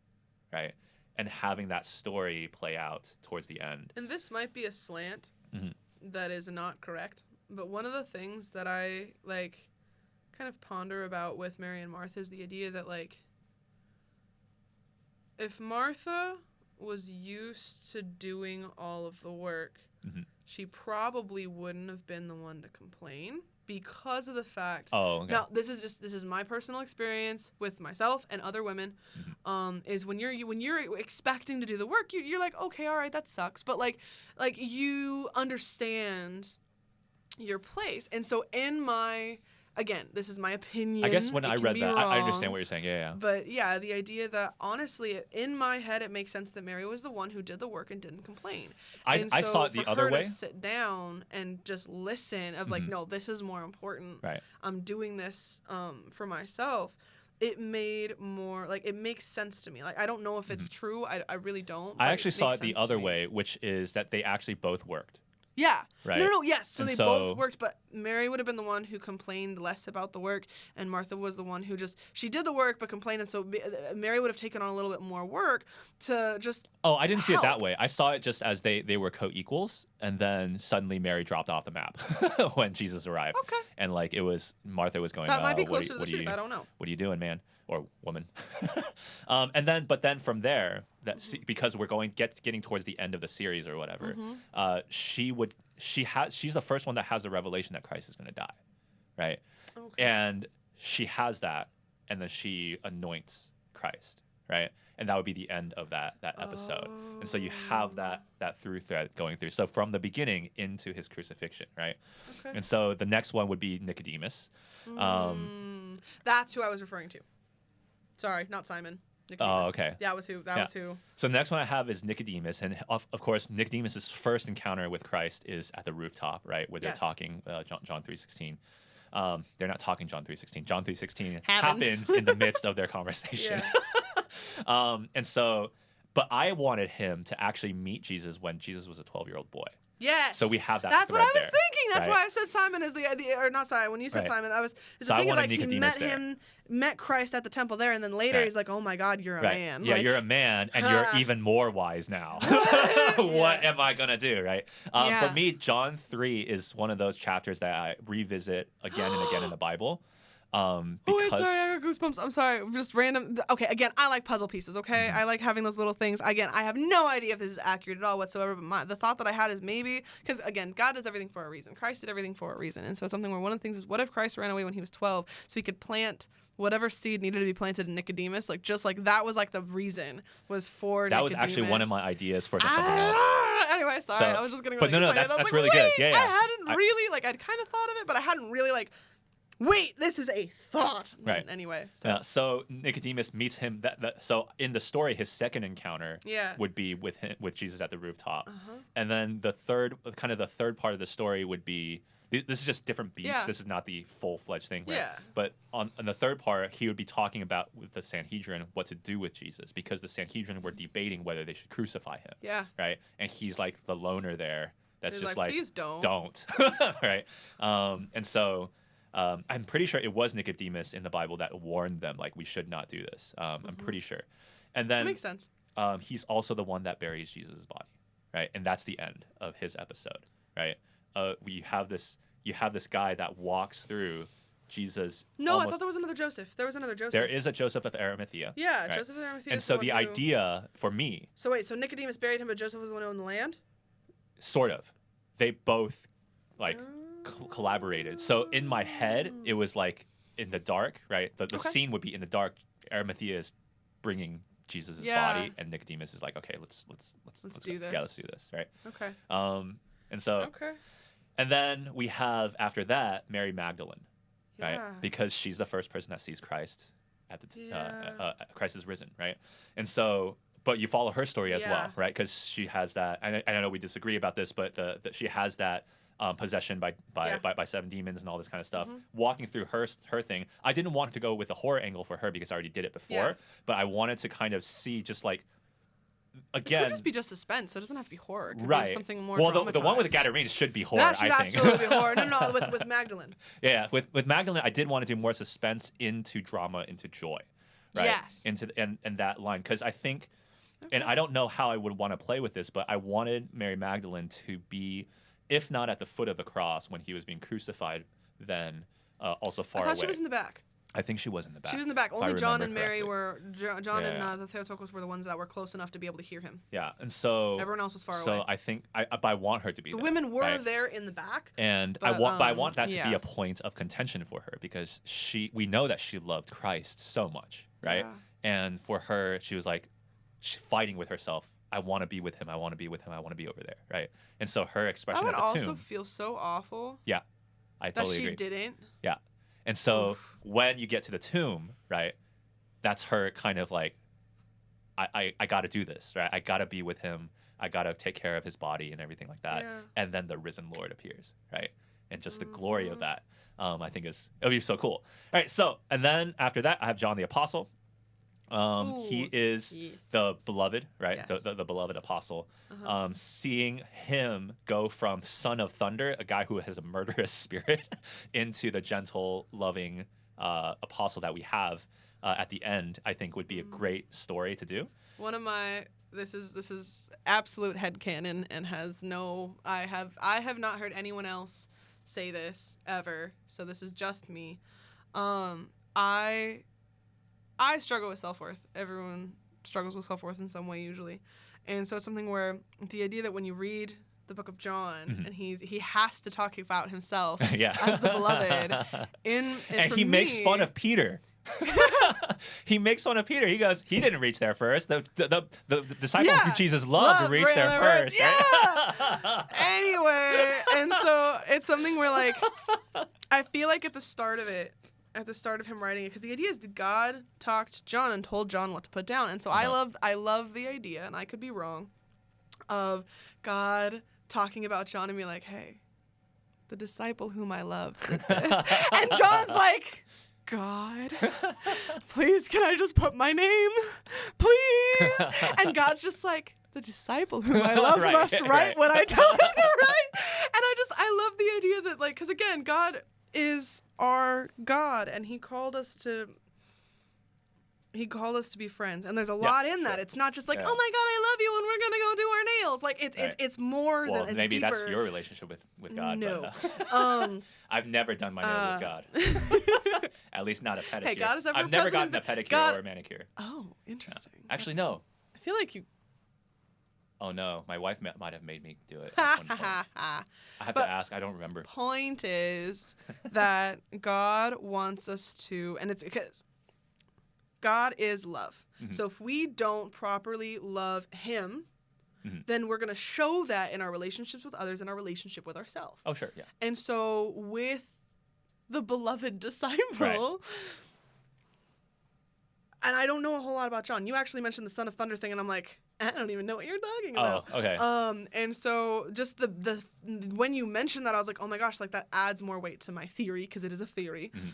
right? And having that story play out towards the end. And this might be a slant that is not correct. But one of the things that I, like, kind of ponder about with Mary and Martha is the idea that, like, if Martha was used to doing all of the work, she probably wouldn't have been the one to complain because of the fact. Oh, okay. Now, this is my personal experience with myself and other women. Is when you're expecting to do the work, you're like, okay, all right, that sucks, but like you understand your place. And so again, this is my opinion. I guess when I read that, I understand wrong, what you're saying. Yeah. But yeah, the idea that honestly, in my head, it makes sense that Mary was the one who did the work and didn't complain. I saw it the for other her way. To sit down and just listen of like, no, this is more important. Right. I'm doing this for myself. It made more, like, it makes sense to me. Like, I don't know if it's true. I really don't. I actually saw it the other way, which is that they actually both worked. Yeah. Right. No, yes. So And they both worked, but Mary would have been the one who complained less about the work, and Martha was the one who she did the work but complained, and so Mary would have taken on a little bit more work to just Oh, I didn't see it that help. way. I saw it just as they were co-equals, and then suddenly Mary dropped off the map when Jesus arrived. Okay. And like Martha was going, That might be what closer to the truth. I don't know. What are you doing, man? Or woman. But then from there, because we're getting towards the end of the series or whatever, she's the first one that has the revelation that Christ is going to die, right? Okay. And she has that, and then she anoints Christ, right? And that would be the end of that episode. And so you have that through thread going through. So from the beginning into his crucifixion, right? Okay. And so the next one would be Nicodemus. That's who I was referring to. Sorry, not Simon. Nicodemus. Oh, okay. That was who. Was who. So the next one I have is Nicodemus, and of course Nicodemus's first encounter with Christ is at the rooftop, right, where they're talking John 3:16. They're not talking John 3:16. John 3:16 happens in the midst of their conversation. And so, but I wanted him to actually meet Jesus when Jesus was a 12-year-old boy. Yes. So we have that. That's what I was there. thinking thinking. That's right? why I said Simon is the idea, or not Simon. When you said Right. Simon, I was So I thinking wanted like he Nicodemus met Christ at the temple there, and then later Right. he's like, "Oh my God, you're a Right. man." Yeah, like, you're a man, and you're even more wise now. What am I gonna do, right? Yeah. For me, John 3 is one of those chapters that I revisit again and again in the Bible. Oh, wait, Because sorry, I got goosebumps. I'm sorry. Just random. Okay, again, I like puzzle pieces, okay? Mm-hmm. I like having those little things. Again, I have no idea if this is accurate at all whatsoever, but the thought that I had is maybe, because again, God does everything for a reason. Christ did everything for a reason. And so it's something where one of the things is, what if Christ ran away when he was 12 so he could plant whatever seed needed to be planted in Nicodemus? Like, just like that was like the reason was for that was Nicodemus. actually one of my ideas for something else. Anyway, sorry, So- I was just getting but really no, excited. that's I was really like, good. wait, Yeah, I yeah. hadn't really, like, I'd kind of thought of it, but I hadn't really, like, wait, this is a thought. Right. Anyway, so. Yeah, so Nicodemus meets him. So in the story, his second encounter Yeah. would be with Jesus at the rooftop, and then the third part of the story would be. This is just different beats. Yeah. This is not the full-fledged thing, right? Yeah. But on the third part, he would be talking about with the Sanhedrin what to do with Jesus, because the Sanhedrin were debating whether they should crucify him. Yeah. Right. And he's like the loner there. That's He's just like, like, "Please don't." Don't. Right. And so. I'm pretty sure it was Nicodemus in the Bible that warned them, like, we should not do this. I'm pretty sure. And That then makes sense. he's also the one that buries Jesus' body, right? And that's the end of his episode, right? You have this guy that walks through Jesus. No, I thought there was another Joseph. There was another Joseph. There is a Joseph of Arimathea. Yeah, right? Joseph of Arimathea. And is so one the who- idea for me, So wait, so Nicodemus buried him, but Joseph was the one who owned the land? sort of, they both like collaborated. So in my head, it was like in the dark, right? The Okay. scene would be in the dark. Arimathea is bringing Jesus' Yeah. body, and Nicodemus is like, okay, let's do go. this. Yeah, let's do this, right? Okay. And so, Okay. and then we have after that Mary Magdalene, right? Yeah. Because she's the first person that sees Christ at the Yeah. Christ is risen, right? And so, but you follow her story as Yeah. well, right? Because she has that. And I know we disagree about this, but she has that. Possession by 7 demons and all this kind of stuff. Walking through her thing, I didn't want to go with a horror angle for her because I already did it before. Yeah. But I wanted to kind of see just like It again, could just be just suspense, so it doesn't have to be horror. It could right? be something more well, the one with the dramatized. Gadarenes should be horror. That should I think. absolutely be horror. No, with Magdalene. Yeah, with Magdalene, I did want to do more suspense into drama, into joy, right? Yes. Into and that line, because I think, and I don't know how I would want to play with this, but I wanted Mary Magdalene to be, if not at the foot of the cross when he was being crucified, then also far I thought away. she was in the back. I think she was in the back. She was in the back. if I Only John remember and Mary correctly. were. John Yeah. and the Theotokos were the ones that were close enough to be able to hear him. Yeah, and so Everyone else was far so away. I think I want her to be The there, women were right? there in the back. And But, I want that to be yeah. a point of contention for her, because we know that she loved Christ so much, right? Yeah. And for her, she was like, she's fighting with herself. I want to be with him. I want to be with him. I want to be over there, right? And so her I expression would at the also tomb, feel so awful yeah, I that totally she agree. didn't. Yeah, and so Oof. when you get to the tomb, right, that's her kind of like, I got to do this, right? I got to be with him. I got to take care of his body and everything like that. Yeah. And then the risen Lord appears, right? And just the glory of that, I think it'll be so cool. All right, so, and then after that, I have John the Apostle. He Ooh, is yes. the beloved, right? Yes. The beloved apostle. Seeing him go from son of thunder, a guy who has a murderous spirit, into the gentle, loving apostle that we have at the end, I think would be a great story to do. One of my this is absolute headcanon and has no I have not heard anyone else say this ever, so this is just me. I struggle with self-worth. Everyone struggles with self-worth in some way usually. And so it's something where the idea that when you read the book of John and he has to talk about himself Yeah. as the beloved And for he makes me- fun of Peter. He makes fun of Peter. He goes, he didn't reach there first. The disciple Yeah. who Jesus loved reached there first. Yeah. Anyway, and so it's something where like I feel like at the start of him writing it, because the idea is that God talked to John and told John what to put down, and so I love the idea, and I could be wrong, of God talking about John and be like, hey, the disciple whom I love did this, and John's like, God, please, can I just put my name, please? And God's just like, the disciple whom I love Right, must write right. what I tell him to write. And I love the idea that, like, because again, God is our God, and He called us to be friends, and there's a lot in that. It's not just like, oh my God, I love you, and we're gonna go do our nails. Like it's more than it's maybe deeper. That's your relationship with God. No, but, I've never done my nails with God. At least not a pedicure. Hey, God is ever I've never present, gotten a pedicure God... or a manicure. Oh, interesting. Yeah. Actually, no. I feel like you. Oh no, my wife might have made me do it. At one point. I have to ask. I don't remember. Point is that God wants us to, and it's because God is love. Mm-hmm. So if we don't properly love Him, then we're going to show that in our relationships with others and our relationship with ourselves. Oh, sure, yeah. And so with the beloved disciple, and I don't know a whole lot about John. You actually mentioned the Son of Thunder thing, and I'm like, I don't even know what you're talking about. Oh, okay. And so just the when you mentioned that, I was like, oh my gosh, like that adds more weight to my theory, because it is a theory. Mm-hmm.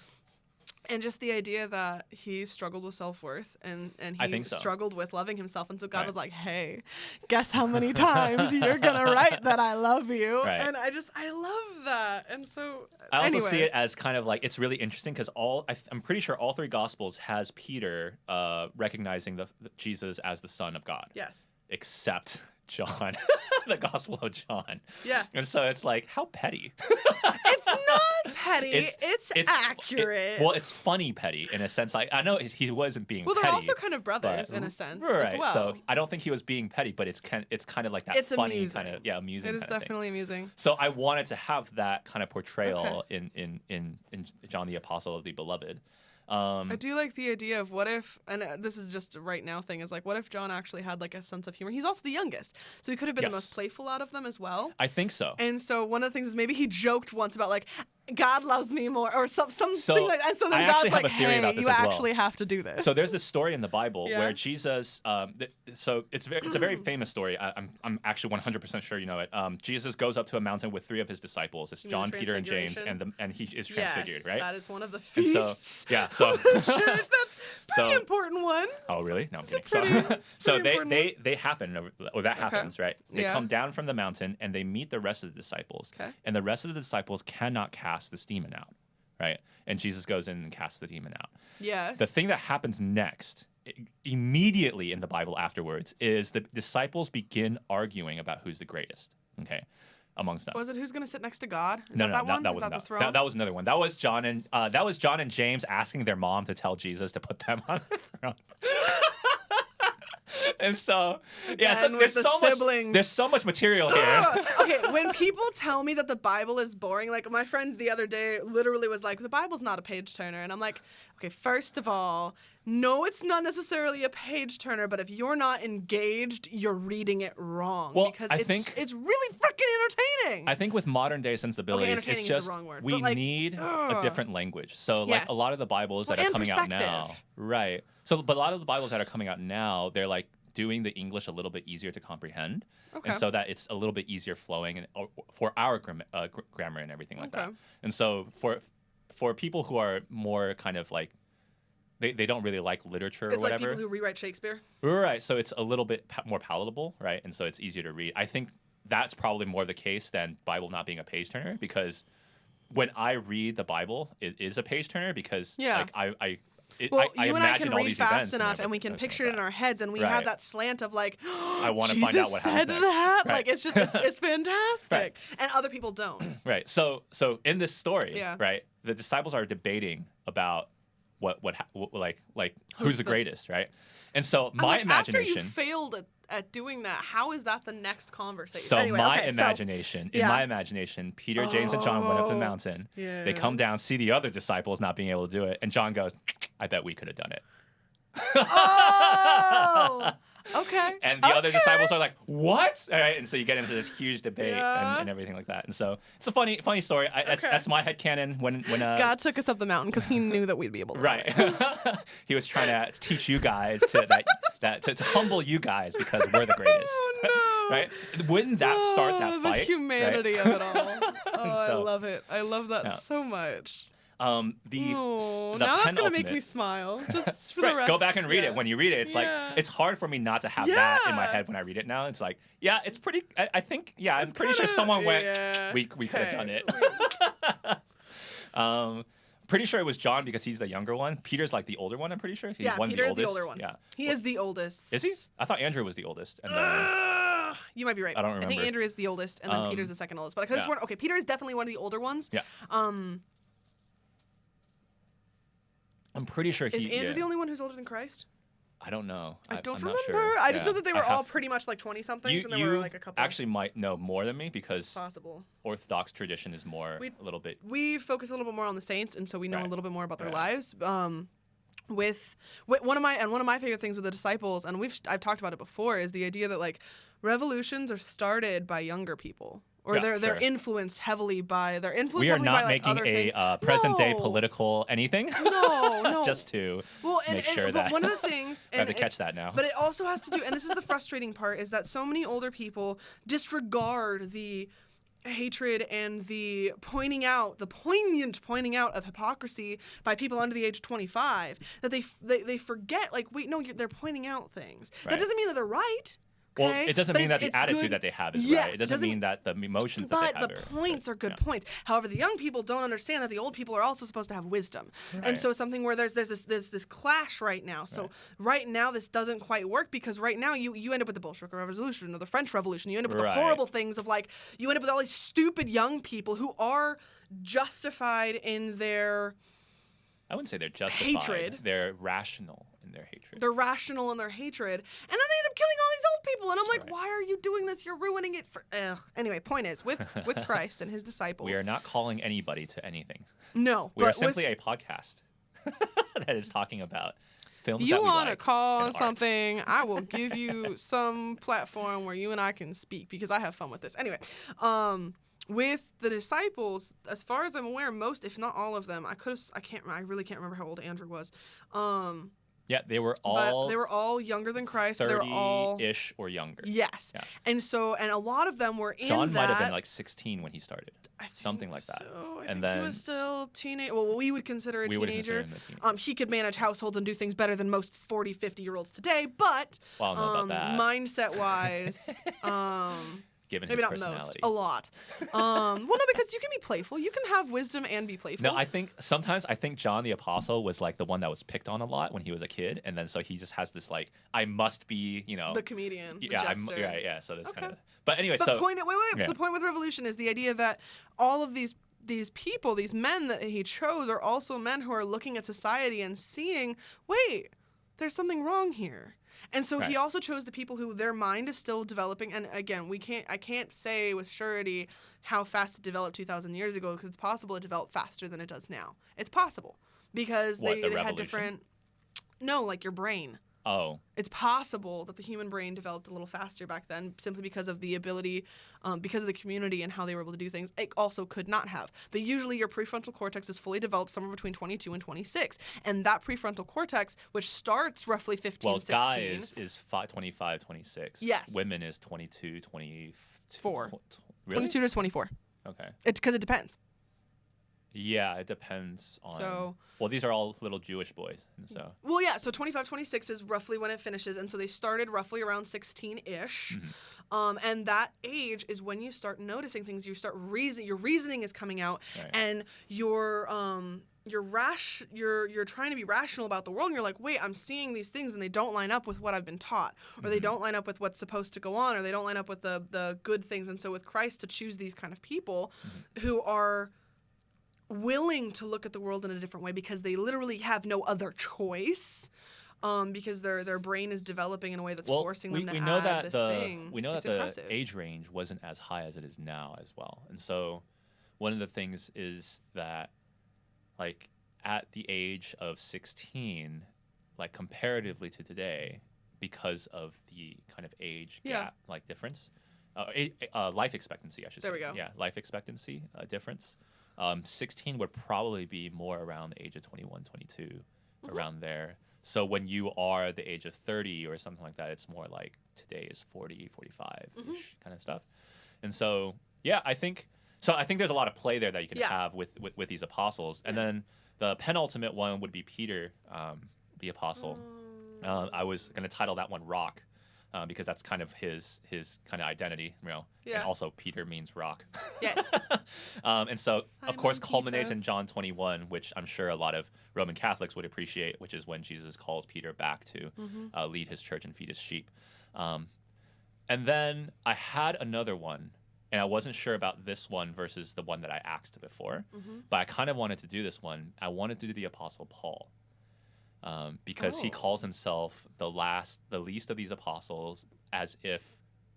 And just the idea that he struggled with self-worth and he struggled with loving himself. And so God was like, hey, guess how many times you're going to write that I love you. Right. And I love that. And so I also see it as kind of like, it's really interesting because I'm pretty sure all three Gospels has Peter recognizing the Jesus as the Son of God. Yes. Except John, the Gospel of John. Yeah. And so it's like, how petty. It's not petty. It's accurate. It's funny petty in a sense. Like, I know he wasn't being petty. Well, they're also kind of brothers in a sense as well. So I don't think he was being petty, but it's kind of like that funny amusing. kind of, amusing. It is definitely amusing. So I wanted to have that kind of portrayal in John the Apostle of the Beloved. I do like the idea of what if, and this is just a right now thing, is like, what if John actually had like a sense of humor? He's also the youngest, so he could have been the most playful out of them as well. I think so. And so one of the things is maybe he joked once about like, God loves me more, or something like that. And so then God's like, hey, you actually have to do this. So there's this story in the Bible where Jesus, so it's a very famous story. I'm actually 100% sure you know it. Jesus goes up to a mountain with three of his disciples. It's John, Peter, and James, and he is transfigured, right? That is one of the feasts. So church, that's pretty important one. Oh, really? No, I'm kidding. So they happen, or that happens, right? They come down from the mountain and they meet the rest of the disciples. Okay. And the rest of the disciples cannot cast this demon out, right? And Jesus goes in and casts the demon out. Yes. The thing that happens next, immediately in the Bible afterwards, is the disciples begin arguing about who's the greatest, okay, amongst them. Was it who's going to sit next to God? No, that wasn't that. That was another one. That was John and James asking their mom to tell Jesus to put them on the throne. And so, there's so much material here. Okay, when people tell me that the Bible is boring, like my friend the other day literally was like, the Bible's not a page turner. And I'm like, okay, first of all, no, it's not necessarily a page turner, but if you're not engaged, you're reading it wrong. Well, because it's really freaking entertaining. I think with modern day sensibilities, it's just the wrong word, we need a different language. So like a lot of the Bibles that are coming out now. Right. So but a lot of the Bibles that are coming out now, they're like doing the English a little bit easier to comprehend. Okay. And so that it's a little bit easier flowing and for our grammar and everything like that. And so for people who are more kind of like they don't really like literature or whatever. It's like people who rewrite Shakespeare. Right. So it's a little bit more palatable, right? And so it's easier to read. I think that's probably more the case than Bible not being a page turner, because when I read the Bible, it is a page turner because like I you and I can read fast enough, and we can picture it in our heads, and we have that slant of like, I want to find out what happens next. That. Right. Like it's just it's fantastic, right. And other people don't. Right. So in this story, right, the disciples are debating about what who's the greatest, right? And so my imagination. After you failed at doing that, how is that the next conversation? So in my imagination, Peter, James, and John went up the mountain. Yeah. They come down, see the other disciples not being able to do it, and John goes, I bet we could have done it. Oh! Okay. And the other disciples are like, what? All right. And so you get into this huge debate and everything like that. And so it's a funny story. That's my headcanon when God took us up the mountain because he knew that we'd be able to. Right. He was trying to teach you guys to humble you guys because we're the greatest. Oh, no. Right? Wouldn't that start that fight? The humanity of it all. Oh, so, I love it. I love that so much. Oh, The now that's gonna make penultimate- me smile. Just for Right, the rest. go back and read yeah. it. When you read it, it's like Yeah. it's hard for me not to have that in my Yeah. head when I read it now. It's like, yeah, it's pretty. I think, yeah, I'm It's pretty sure kinda- someone went. yeah. We could have done Hey, it. Pretty sure it was John because he's the younger one. Peter's like the older one. I'm pretty sure. He's Yeah, one of Peter is the the oldest. older one. Yeah. He is the oldest. Is he? I thought Andrew was the oldest. And then You might be right. I don't I think remember. Andrew is the oldest, and then Peter's the second oldest. But I could have yeah. sworn. Okay, Peter is definitely one of the older ones. yeah, I'm pretty sure he. Is Andrew yeah. the only one who's older than Christ? I don't know. I don't I'm remember. Not sure. I just know Yeah. that they were all pretty much like 20 somethings, and there were like a couple. Actually might know more than me because Possible. Orthodox tradition is more a little bit. We focus a little bit more on the saints, and so we know Right. a little bit more about their Right. lives. With one of my favorite things with the disciples, and I've talked about it before, is the idea that like revolutions are started by younger people. Or Yeah, they're sure. influenced heavily by We are by, not like, making other things. a present day No. political anything. No. Just to Well, and, make sure but that one of the things, I have and to catch that now. But it also has to do, and this is the frustrating part, is that so many older people disregard the hatred and the poignant pointing out of hypocrisy by people under the age of 25, that they forget, like, wait, no, they're pointing out things. Right. That doesn't mean that they're right. Well, Okay? it doesn't But mean that the it's attitude good- that they have is Yes, right. It doesn't mean that the emotions that But they have the are points are good yeah. points. However, the young people don't understand that the old people are also supposed to have wisdom, Right. and so it's something where there's this clash right now. So right now this doesn't quite work because right now you end up with the Bolshevik Revolution or the French Revolution. You end up with the Right. horrible things of like you end up with all these stupid young people who are justified in their I wouldn't say they're justified. hatred. They're rational in their hatred. they're rational in their hatred, and then they end up killing all these old people. And I'm like, Right. why are you doing this? You're ruining it for. Ugh. Anyway, point is with Christ and his disciples. We are not calling anybody to anything. No, We are but simply a podcast that is talking about films If you that we want to like call and on art. something, I will give you some platform where you and I can speak because I have fun with this. Anyway, with the disciples, as far as I'm aware, most, if not all of them, I really can't remember how old Andrew was. Yeah, they were But all they were all younger than Christ. But they were all 30-ish or younger. yes, Yeah. and a lot of them were in John might have been that- like 16 when he started. I think something like that. So. I And think then he was still teenage. Well, we would consider a we would consider teenager. him a teenager. He could manage households and do things better than most 40, 50-year-olds today. But Well, I don't know about that. mindset-wise, Given maybe his not most, personality. a lot. Well, no, because you can be playful. You can have wisdom and be playful. No, I think John the Apostle was like the one that was picked on a lot when he was a kid, and then so he just has this like I must be, the comedian. the yeah, jester. yeah. So this Okay. kind of. But anyway, But so wait. yeah. So the point with Revolution is the idea that all of these people, these men that he chose, are also men who are looking at society and seeing, wait, there's something wrong here. And so he Right. also chose the people who their mind is still developing. And again, I can't say with surety how fast it developed 2,000 years ago because it's possible it developed faster than it does now. It's possible because What, they the had revolution? different. No, like your brain. Oh, It's possible that the human brain developed a little faster back then simply because of the ability, because of the community and how they were able to do things. It also could not have. But usually your prefrontal cortex is fully developed somewhere between 22 and 26. And that prefrontal cortex, which starts roughly 15, well, 16. guy is 25, 26. Yes. Women is 22, 4. 24. Really? 22 to 24. Okay. It's because it depends. Yeah, it depends on. So- well, these are all little Jewish boys, and so. Well, yeah, so 25, 26 is roughly when it finishes. And so they started roughly around 16-ish. And that age is when you start noticing things. You start your reasoning is coming out, Right. and you're trying to be rational about the world, and you're like, wait, I'm seeing these things, and they don't line up with what I've been taught, or they don't line up with what's supposed to go on, or they don't line up with the good things. And so with Christ, to choose these kind of people who are willing to look at the world in a different way because they literally have no other choice. Because their brain is developing in a way that's forcing them to know add that this the thing. we know It's that the impressive. age range wasn't as high as it is now as well, and so one of the things is that like at the age of 16, like comparatively to today, because of the kind of age gap like difference, life expectancy I should say. There we go. Yeah, life expectancy difference. 16 would probably be more around the age of 21, 22, around there. So when you are the age of 30 or something like that, it's more like today is 40, 45-ish kind of stuff. And so, yeah, I think So I think there's a lot of play there that you can Yeah. have with these apostles. And then the penultimate one would be Peter, the apostle. I was going to title that one Rock. Because that's kind of his kind of identity, you know. Yeah. And also Peter means rock. Yes. And so, of course, Simon culminates Peter. in John 21, which I'm sure a lot of Roman Catholics would appreciate, which is when Jesus calls Peter back to lead his church and feed his sheep. And then I had another one, and I wasn't sure about this one versus the one that I asked before, but I kind of wanted to do this one. I wanted to do the Apostle Paul. Because he calls himself the least of these apostles, as if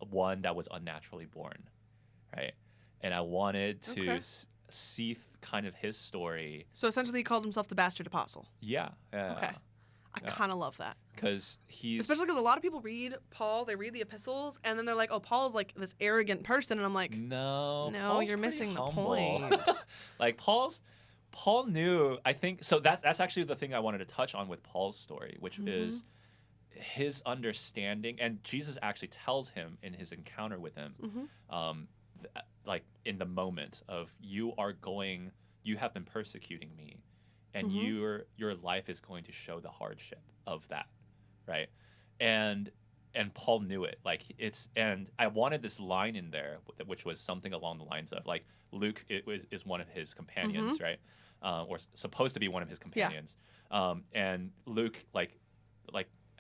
one that was unnaturally born, right? And I wanted to see kind of his story. So essentially, he called himself the bastard apostle. Yeah. Okay. I kind of love that. Because he's... Especially because a lot of people read Paul, they read the epistles, and then they're like, oh, Paul's like this arrogant person. And I'm like, No, no, Paul's you're pretty missing the humble. point. Like, Paul knew, I think, so that's actually the thing I wanted to touch on with Paul's story, which is his understanding, and Jesus actually tells him in his encounter with him, like in the moment of, you have been persecuting me, and your life is going to show the hardship of that, right? And Paul knew it, and I wanted this line in there, which was something along the lines of, like, Luke is one of his companions, right? Or supposed to be one of his companions. And Luke,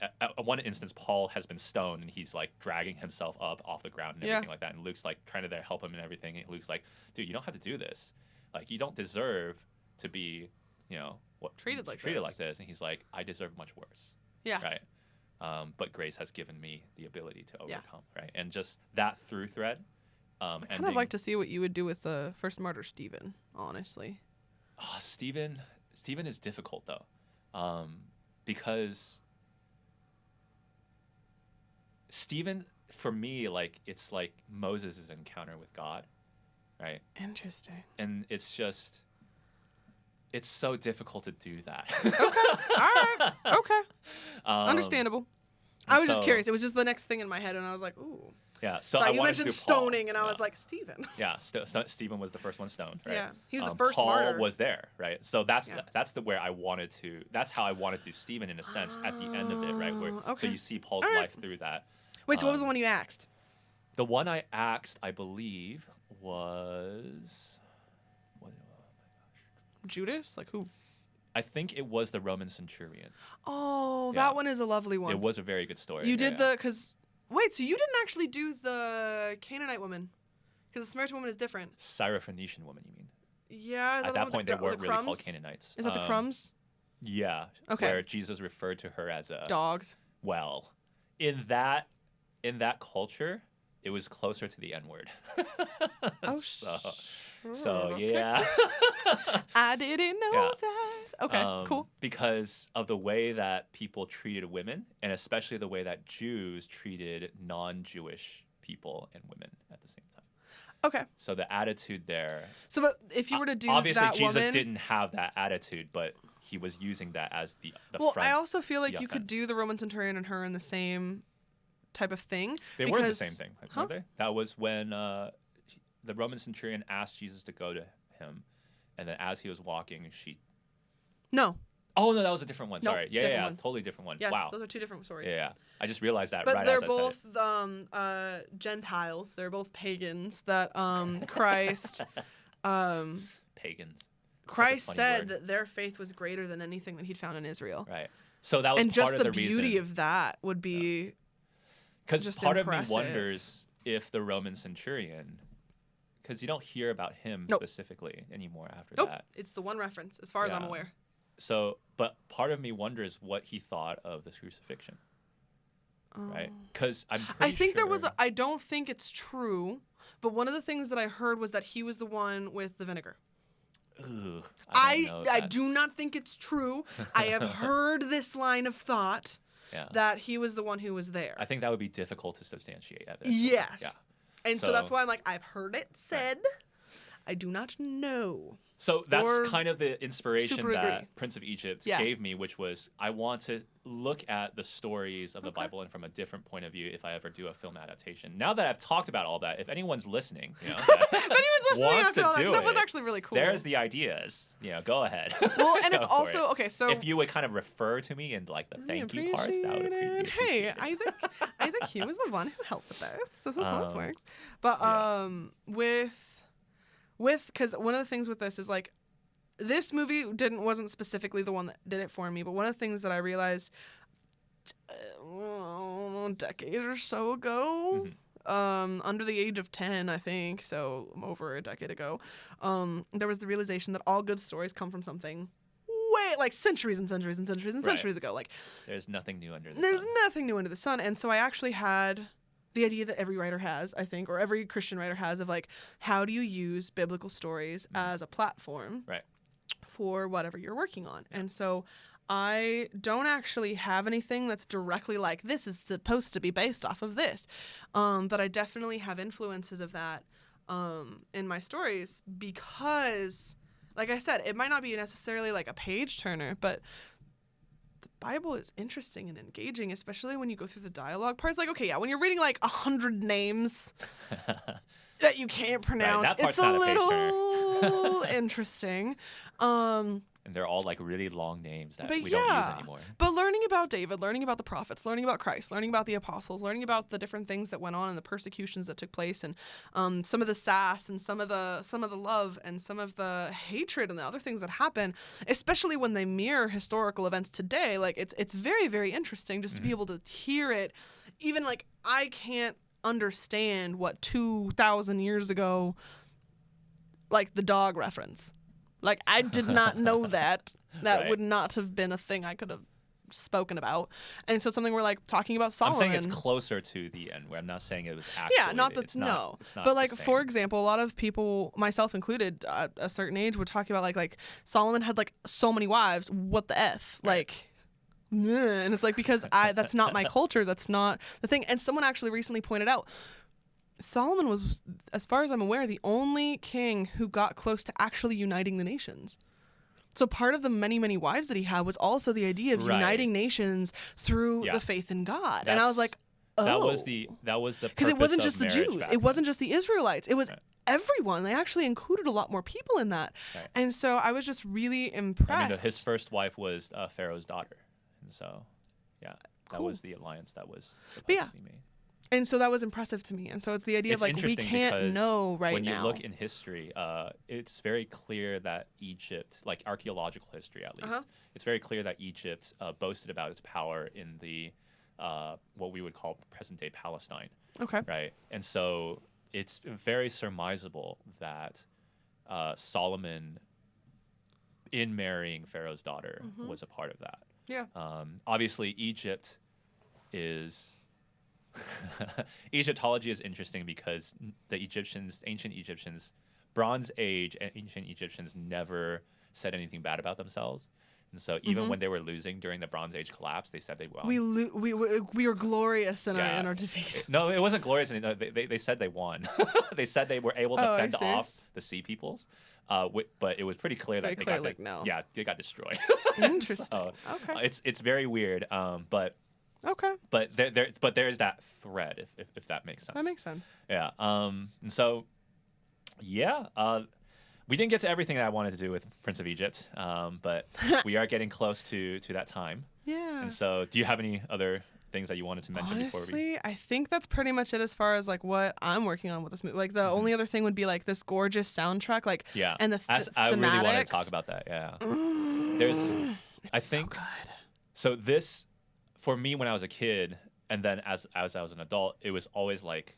at one instance, Paul has been stoned, and he's like dragging himself up off the ground and everything like that. And Luke's like trying to help him and everything. And Luke's like, dude, you don't have to do this. Like, you don't deserve to be, treated like this. And he's like, I deserve much worse. Yeah. Right. But grace has given me the ability to overcome. Right. And just that through thread. I kind of like to see what you would do with the first martyr, Stephen, honestly. Oh, Stephen is difficult though, because Stephen, for me, like, it's like Moses' encounter with God, right? Interesting. And it's so difficult to do that. Okay. All right. Okay. Understandable. I was just curious. It was just the next thing in my head, and I was like, ooh. Yeah. So Sorry, I you wanted to mentioned do Paul. stoning, and I was like, Stephen. Yeah. Stephen was the first one stoned, right? Yeah. He was the first Paul martyr. was there, right? So that's where I wanted to. That's how I wanted to do Stephen, in a sense, at the end of it, right? So you see Paul's life through that. Wait, so what was the one you asked? The one I asked, I believe, was... Judas? Like who? I think it was the Roman centurion. Oh, Yeah. that one is a lovely one. It was a very good story. You did Wait, so you didn't actually do the Canaanite woman? Because the Samaritan woman is different. Syrophoenician woman, you mean? Yeah. At that point, they weren't really called Canaanites. Is that the crumbs? Yeah. Okay. Where Jesus referred to her as a... Dogs. Well, in that culture, it was closer to the N-word. Oh, So okay. yeah. I didn't know that. Okay, cool. Because of the way that people treated women, and especially the way that Jews treated non-Jewish people and women at the same time. Okay. So the attitude there. So, but if you were to do obviously that Jesus woman, didn't have that attitude, but he was using that as the well, front, I also feel like the you could offense. do the Roman centurion and her in the same type of thing. They weren't the same thing, Huh? weren't they? That was when the Roman centurion asked Jesus to go to him, and then as he was walking, she... No. Oh, no, that was a different one. Nope, Sorry. Yeah, different yeah, one. totally different one. Yes, Wow. those are two different stories. Yeah. I just realized that But right they're as I said it. both Gentiles. They're both pagans that Christ Pagans. Christ funny said word. that their faith was greater than anything that he'd found in Israel. Right. So that was And part just of the the beauty reason. of that would be Because just part impressive. of me wonders if the Roman centurion, because you don't hear about him Nope. specifically anymore after Nope. that. It's the one reference, as far as I'm Yeah. aware. So, but part of me wonders what he thought of the crucifixion. Right? Because I'm pretty I think there sure- was. I don't think it's true, but one of the things that I heard was that he was the one with the vinegar. Ooh, I don't know. do not think it's true. I have heard this line of thought Yeah. that he was the one who was there. I think that would be difficult to substantiate evidence. Yes. Yeah. And so that's why I'm like, I've heard it said. I do not know. So that's Or kind of the inspiration super that agree. Prince of Egypt Yeah. gave me, which was I want to look at the stories of the Bible and from a different point of view if I ever do a film adaptation. Now that I've talked about all that, if anyone's listening, If anyone's listening wants after to all that, do 'cause that was it, actually really cool. there's the ideas. Go ahead. Well, and Go it's for also it. okay. So If you would kind of refer to me in like the thank you parts, that would appreciate it. appreciate Hey, it. Isaac Hugh is the one who helped with this. This is how this works. But yeah. with because one of the things with this is like this movie wasn't specifically the one that did it for me, but one of the things that I realized a decade or so ago, under the age of 10, I think, so over a decade ago, there was the realization that all good stories come from something way like centuries and centuries and centuries and Right. centuries ago. Like There's nothing new under the there's sun. nothing new under the sun. And so I actually had the idea that every writer has, I think, or every Christian writer has, of like, how do you use biblical stories as a platform Right. for whatever you're working on? And so I don't actually have anything that's directly like, this is supposed to be based off of this. But I definitely have influences of that in my stories because, like I said, it might not be necessarily like a page turner, but the Bible is interesting and engaging, especially when you go through the dialogue parts. Like, okay, yeah, when you're reading like 100 names that you can't pronounce, that part's it's a not a page little interesting. And they're all like really long names that But we don't use yeah, anymore. but learning about David, learning about the prophets, learning about Christ, learning about the apostles, learning about the different things that went on and the persecutions that took place, and some of the sass and some of the love and some of the hatred and the other things that happen, especially when they mirror historical events today. Like it's very, very interesting just to be able to hear it. Even like I can't understand what 2,000 years ago, like the dog reference. Like, I did not know that. That Right. would not have been a thing I could have spoken about. And so it's something we're, like, talking about Solomon. I'm saying it's closer to the end, where I'm not saying it was actually. Yeah, not that, it's not, no. It's not but, the like, same. for example, a lot of people, myself included, at a certain age, would talk about, like Solomon had, like, so many wives. What the F? Right. Like, and it's like, because that's not my culture. That's not the thing. And someone actually recently pointed out, Solomon was, as far as I'm aware, the only king who got close to actually uniting the nations. So part of the many, many wives that he had was also the idea of Right. uniting nations through Yeah. the faith in God. And I was like, oh. That was the Because it wasn't purpose just of the marriage Jews. back It then. wasn't just the Israelites. It was Right. everyone. They actually included a lot more people in that. Right. And so I was just really impressed. I mean, his first wife was Pharaoh's daughter, and so, yeah, that Cool. was the alliance that was supposed yeah. to be made. And so that was impressive to me. And so it's the idea It's of like, we interesting can't because know right when you now. look in history, it's very clear that Egypt, like archaeological history at least, it's very clear that Egypt boasted about its power in the what we would call present-day Palestine, Okay. right? And so it's very surmisable that Solomon, in marrying Pharaoh's daughter, was a part of that. Yeah. Obviously, Egypt is Egyptology is interesting because the Egyptians, ancient Egyptians, Bronze Age and ancient Egyptians never said anything bad about themselves. And so even when they were losing during the Bronze Age collapse, they said they won. We were glorious in Yeah. our defeat. No, it wasn't glorious. They said they won. They said they were able to Oh, are you fend off serious? the Sea Peoples. But it was pretty clear Very that they clear, got like, no. Yeah, they got destroyed. Interesting. So, Okay. it's very weird. But Okay. there's that thread, if that makes sense. That makes sense. Yeah. And so, yeah. We didn't get to everything that I wanted to do with Prince of Egypt, but we are getting close to that time. Yeah. And so, do you have any other things that you wanted to mention before we? Honestly, I think that's pretty much it as far as like what I'm working on with this movie. Like the only other thing would be like this gorgeous soundtrack, like Yeah. and the I really want to thematics. talk about that. Yeah. There's, I think, so good. so this, for me when I was a kid, and then as I was an adult, it was always like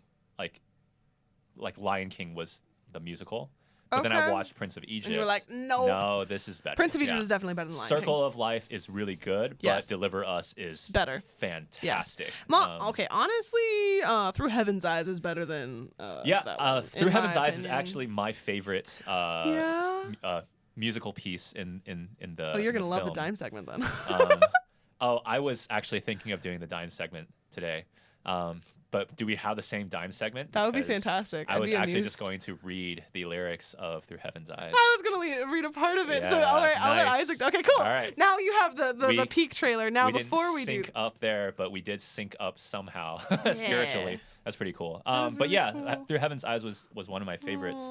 Lion King was the musical. But then I Okay. watched Prince of Egypt. you were like, nope. No, this is better. Prince of Egypt Yeah. is definitely better than Lion Circle King. of Life is really good, but Yes. Deliver Us is Better. fantastic. Okay, honestly, Through Heaven's Eyes is better than Yeah, that one, Through in Heaven's my Eyes is opinion. actually my favorite Yeah? musical piece in the. Oh, you're in gonna love the film. dime segment then. I was actually thinking of doing the dime segment today, But do we have the same dime segment? That would be Because fantastic. I I'd was be actually just amused. going to read the lyrics of Through Heaven's Eyes. I was gonna read a part of it, so Yeah, all right, I'll let nice. Isaac. Okay, cool. All right. Now you have the peak trailer. Now we before didn't we do, sync up there, but we did sync up somehow spiritually. That's pretty cool. was But really yeah, cool. Through Heaven's Eyes was one of my favorites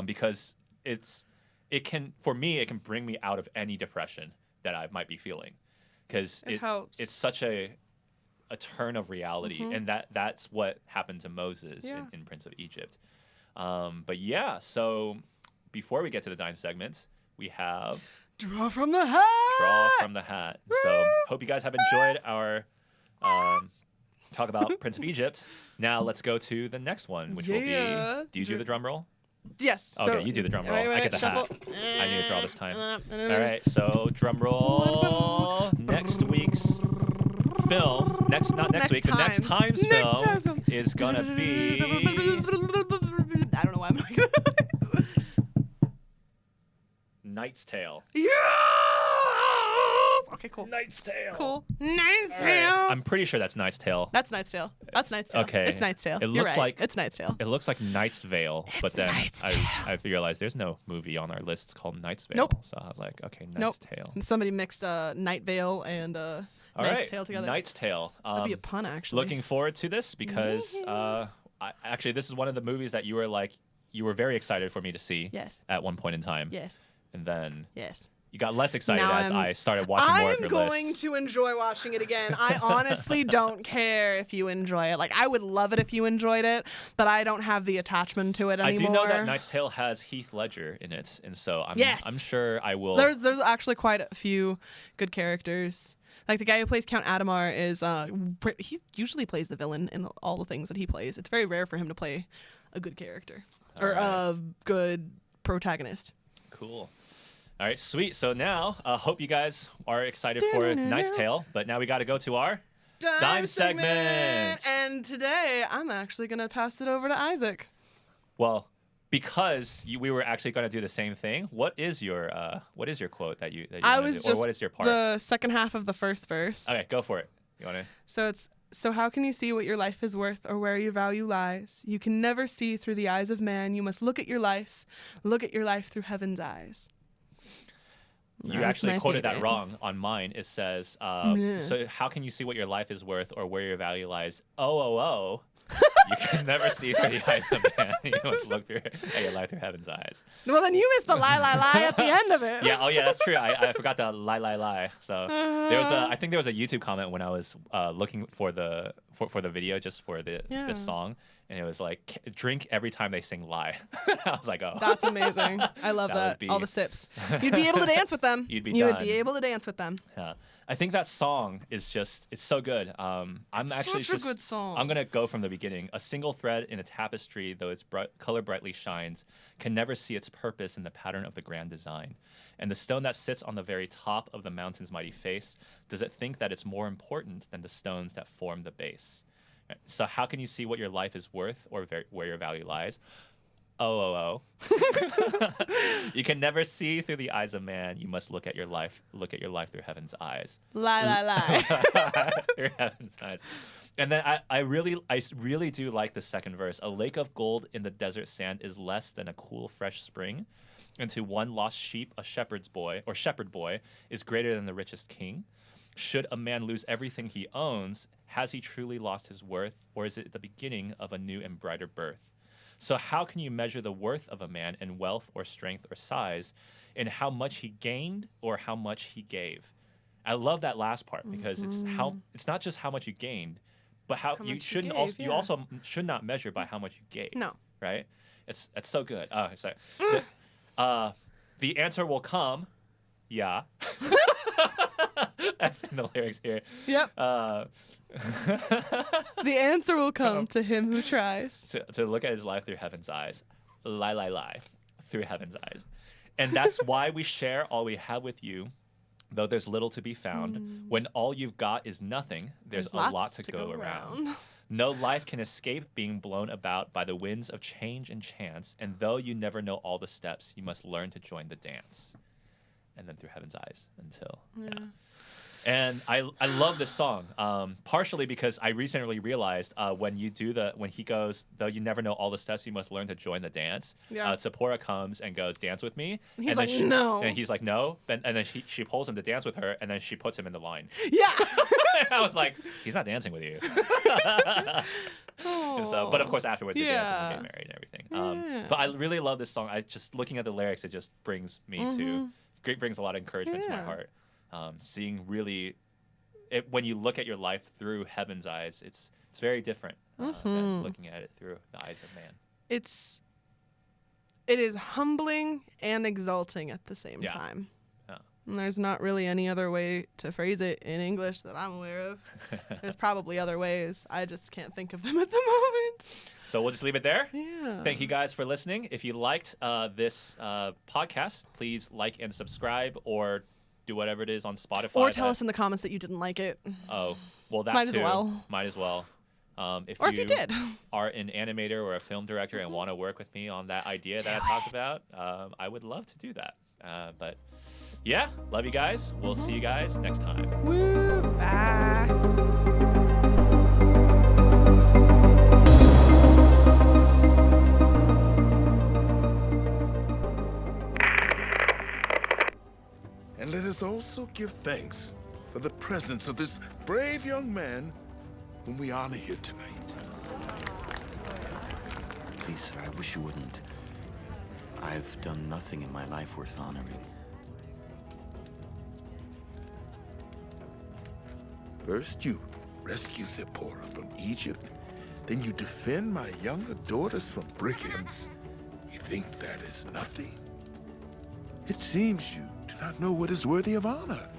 because it can bring me out of any depression that I might be feeling because It helps. it's such a turn of reality, and that's what happened to Moses Yeah. in Prince of Egypt. But yeah, so before we get to the dime segment, we have draw from the hat. Draw from the Hat. So hope you guys have enjoyed our talk about Prince of Egypt. Now let's go to the next one, which will Yeah. be. Do you do the drum roll? Yes. Okay, so, you do the drum roll. Wait, I get the shuffle. hat. I need to draw this time. All All right, so drum roll. Next week's film. Not next week. The next time's film is gonna be. I don't know why I'm like that. Knight's Tale. Yes! Okay, cool. Knight's Tale. Cool. Knight's All right. Tale. I'm pretty sure that's Knight's Tale. That's Knight's Tale. That's Knight's Tale. Okay. It's Knight's Tale. It You're looks right. like- It's Knight's Tale. It looks like Knight's Vale, but then Knight's Tale. I realized there's no movie on our list called Knight's Vale. Nope. So I was like, okay, Nope. Knight's Tale. Somebody mixed Night Vale and All Knight's right, Tale together. Knight's Tale. That'd be a pun, actually. Looking forward to this because actually this is one of the movies that you were very excited for me to see Yes. at one point in time. Yes. And then Yes. you got less excited Now as I'm- I started watching more of I'm your going list. to enjoy watching it again. I honestly don't care if you enjoy it. Like, I would love it if you enjoyed it, but I don't have the attachment to it I anymore. do know that Knight's Tale has Heath Ledger in it, and so Yes. I'm sure I will. There's actually quite a few good characters. Like the guy who plays Count Adamar is he usually plays the villain in all the things that he plays. It's very rare for him to play a good character or a good protagonist. Cool. All right, sweet. So now, hope you guys are excited for Knight's Tale, but now we got to go to our Dime segment. And today I'm actually gonna pass it over to Isaac. Well, because we were actually going to do the same thing. What is your quote that you I wanna was do? Or just what is your part? the second half of the first verse. Okay, go for it. You want to? So how can you see what your life is worth or where your value lies? You can never see through the eyes of man. You must look at your life through heaven's eyes. You That's actually my quoted that favorite. wrong on mine. It says, Yeah. so how can you see what your life is worth or where your value lies? Oh. You can never see through the eyes of man. You must look at your life through heaven's eyes. Well, then you missed the lie at the end of it. Yeah, oh yeah, that's true. I forgot the lie. So I think there was a YouTube comment when I was looking for the video just for this song, and it was like drink every time they sing lie. I was like, oh, That's amazing. I love That that. would be- All the sips. You'd be able to dance with them. You'd be You would done. be able to dance with them. yeah. I think that song is it's so good. I'm actually Such a good song. I'm gonna go from the beginning. A single thread in a tapestry, though its color brightly shines, can never see its purpose in the pattern of the grand design. And the stone that sits on the very top of the mountain's mighty face, does it think that it's more important than the stones that form the base? Right. So how can you see what your life is worth or where your value lies? Oh. You can never see through the eyes of man. You must look at your life through heaven's eyes. Lie. Through heaven's eyes. And then I really do like the second verse. A lake of gold in the desert sand is less than a cool, fresh spring. And to one lost sheep, a shepherd boy is greater than the richest king. Should a man lose everything he owns, has he truly lost his worth, or is it the beginning of a new and brighter birth? So how can you measure the worth of a man in wealth or strength or size, in how much he gained or how much he gave? I love that last part because it's not just how much you gained, but how you much you shouldn't gave, also yeah. you also should not measure by how much you gave. No. Right? It's so good. Oh, sorry. The answer will come. Yeah. That's in the lyrics here. Yep. The answer will come to him who tries. To look at his life through heaven's eyes. Lie. Through heaven's eyes. And that's why we share all we have with you, though there's little to be found. When all you've got is nothing, there's a lot lots to go around. No life can escape being blown about by the winds of change and chance. And though you never know all the steps, you must learn to join the dance. And then through heaven's eyes until, yeah. And I love this song, partially because I recently realized when he goes, though you never know all the steps you must learn to join the dance. Yeah. Sephora comes and goes, dance with me. And he's then like, no. And he's like, no. And then she pulls him to dance with her, and then she puts him in the line. Yeah. I was like, he's not dancing with you. So, but of course, afterwards they dance and they get married and everything. But I really love this song. I just looking at the lyrics, it just brings me to brings a lot of encouragement to my heart. Seeing really, when you look at your life through heaven's eyes, it's very different than looking at it through the eyes of man. It is humbling and exalting at the same time. Yeah. And there's not really any other way to phrase it in English that I'm aware of. There's probably other ways. I just can't think of them at the moment. So we'll just leave it there. Yeah. Thank you guys for listening. If you liked this podcast, please like and subscribe, or do whatever it is on Spotify. Or tell us in the comments that you didn't like it. Oh, well, that Might as too. well. Might as well. If you did. are an animator or a film director and want to work with me on that idea that I talked about, I would love to do that. But yeah, love you guys. We'll see you guys next time. Woo! Bye. And let us also give thanks for the presence of this brave young man whom we honor here tonight. Please, sir, I wish you wouldn't. I've done nothing in my life worth honoring. First you rescue Zipporah from Egypt, then you defend my younger daughters from brigands. You think that is nothing? It seems you do not know what is worthy of honor.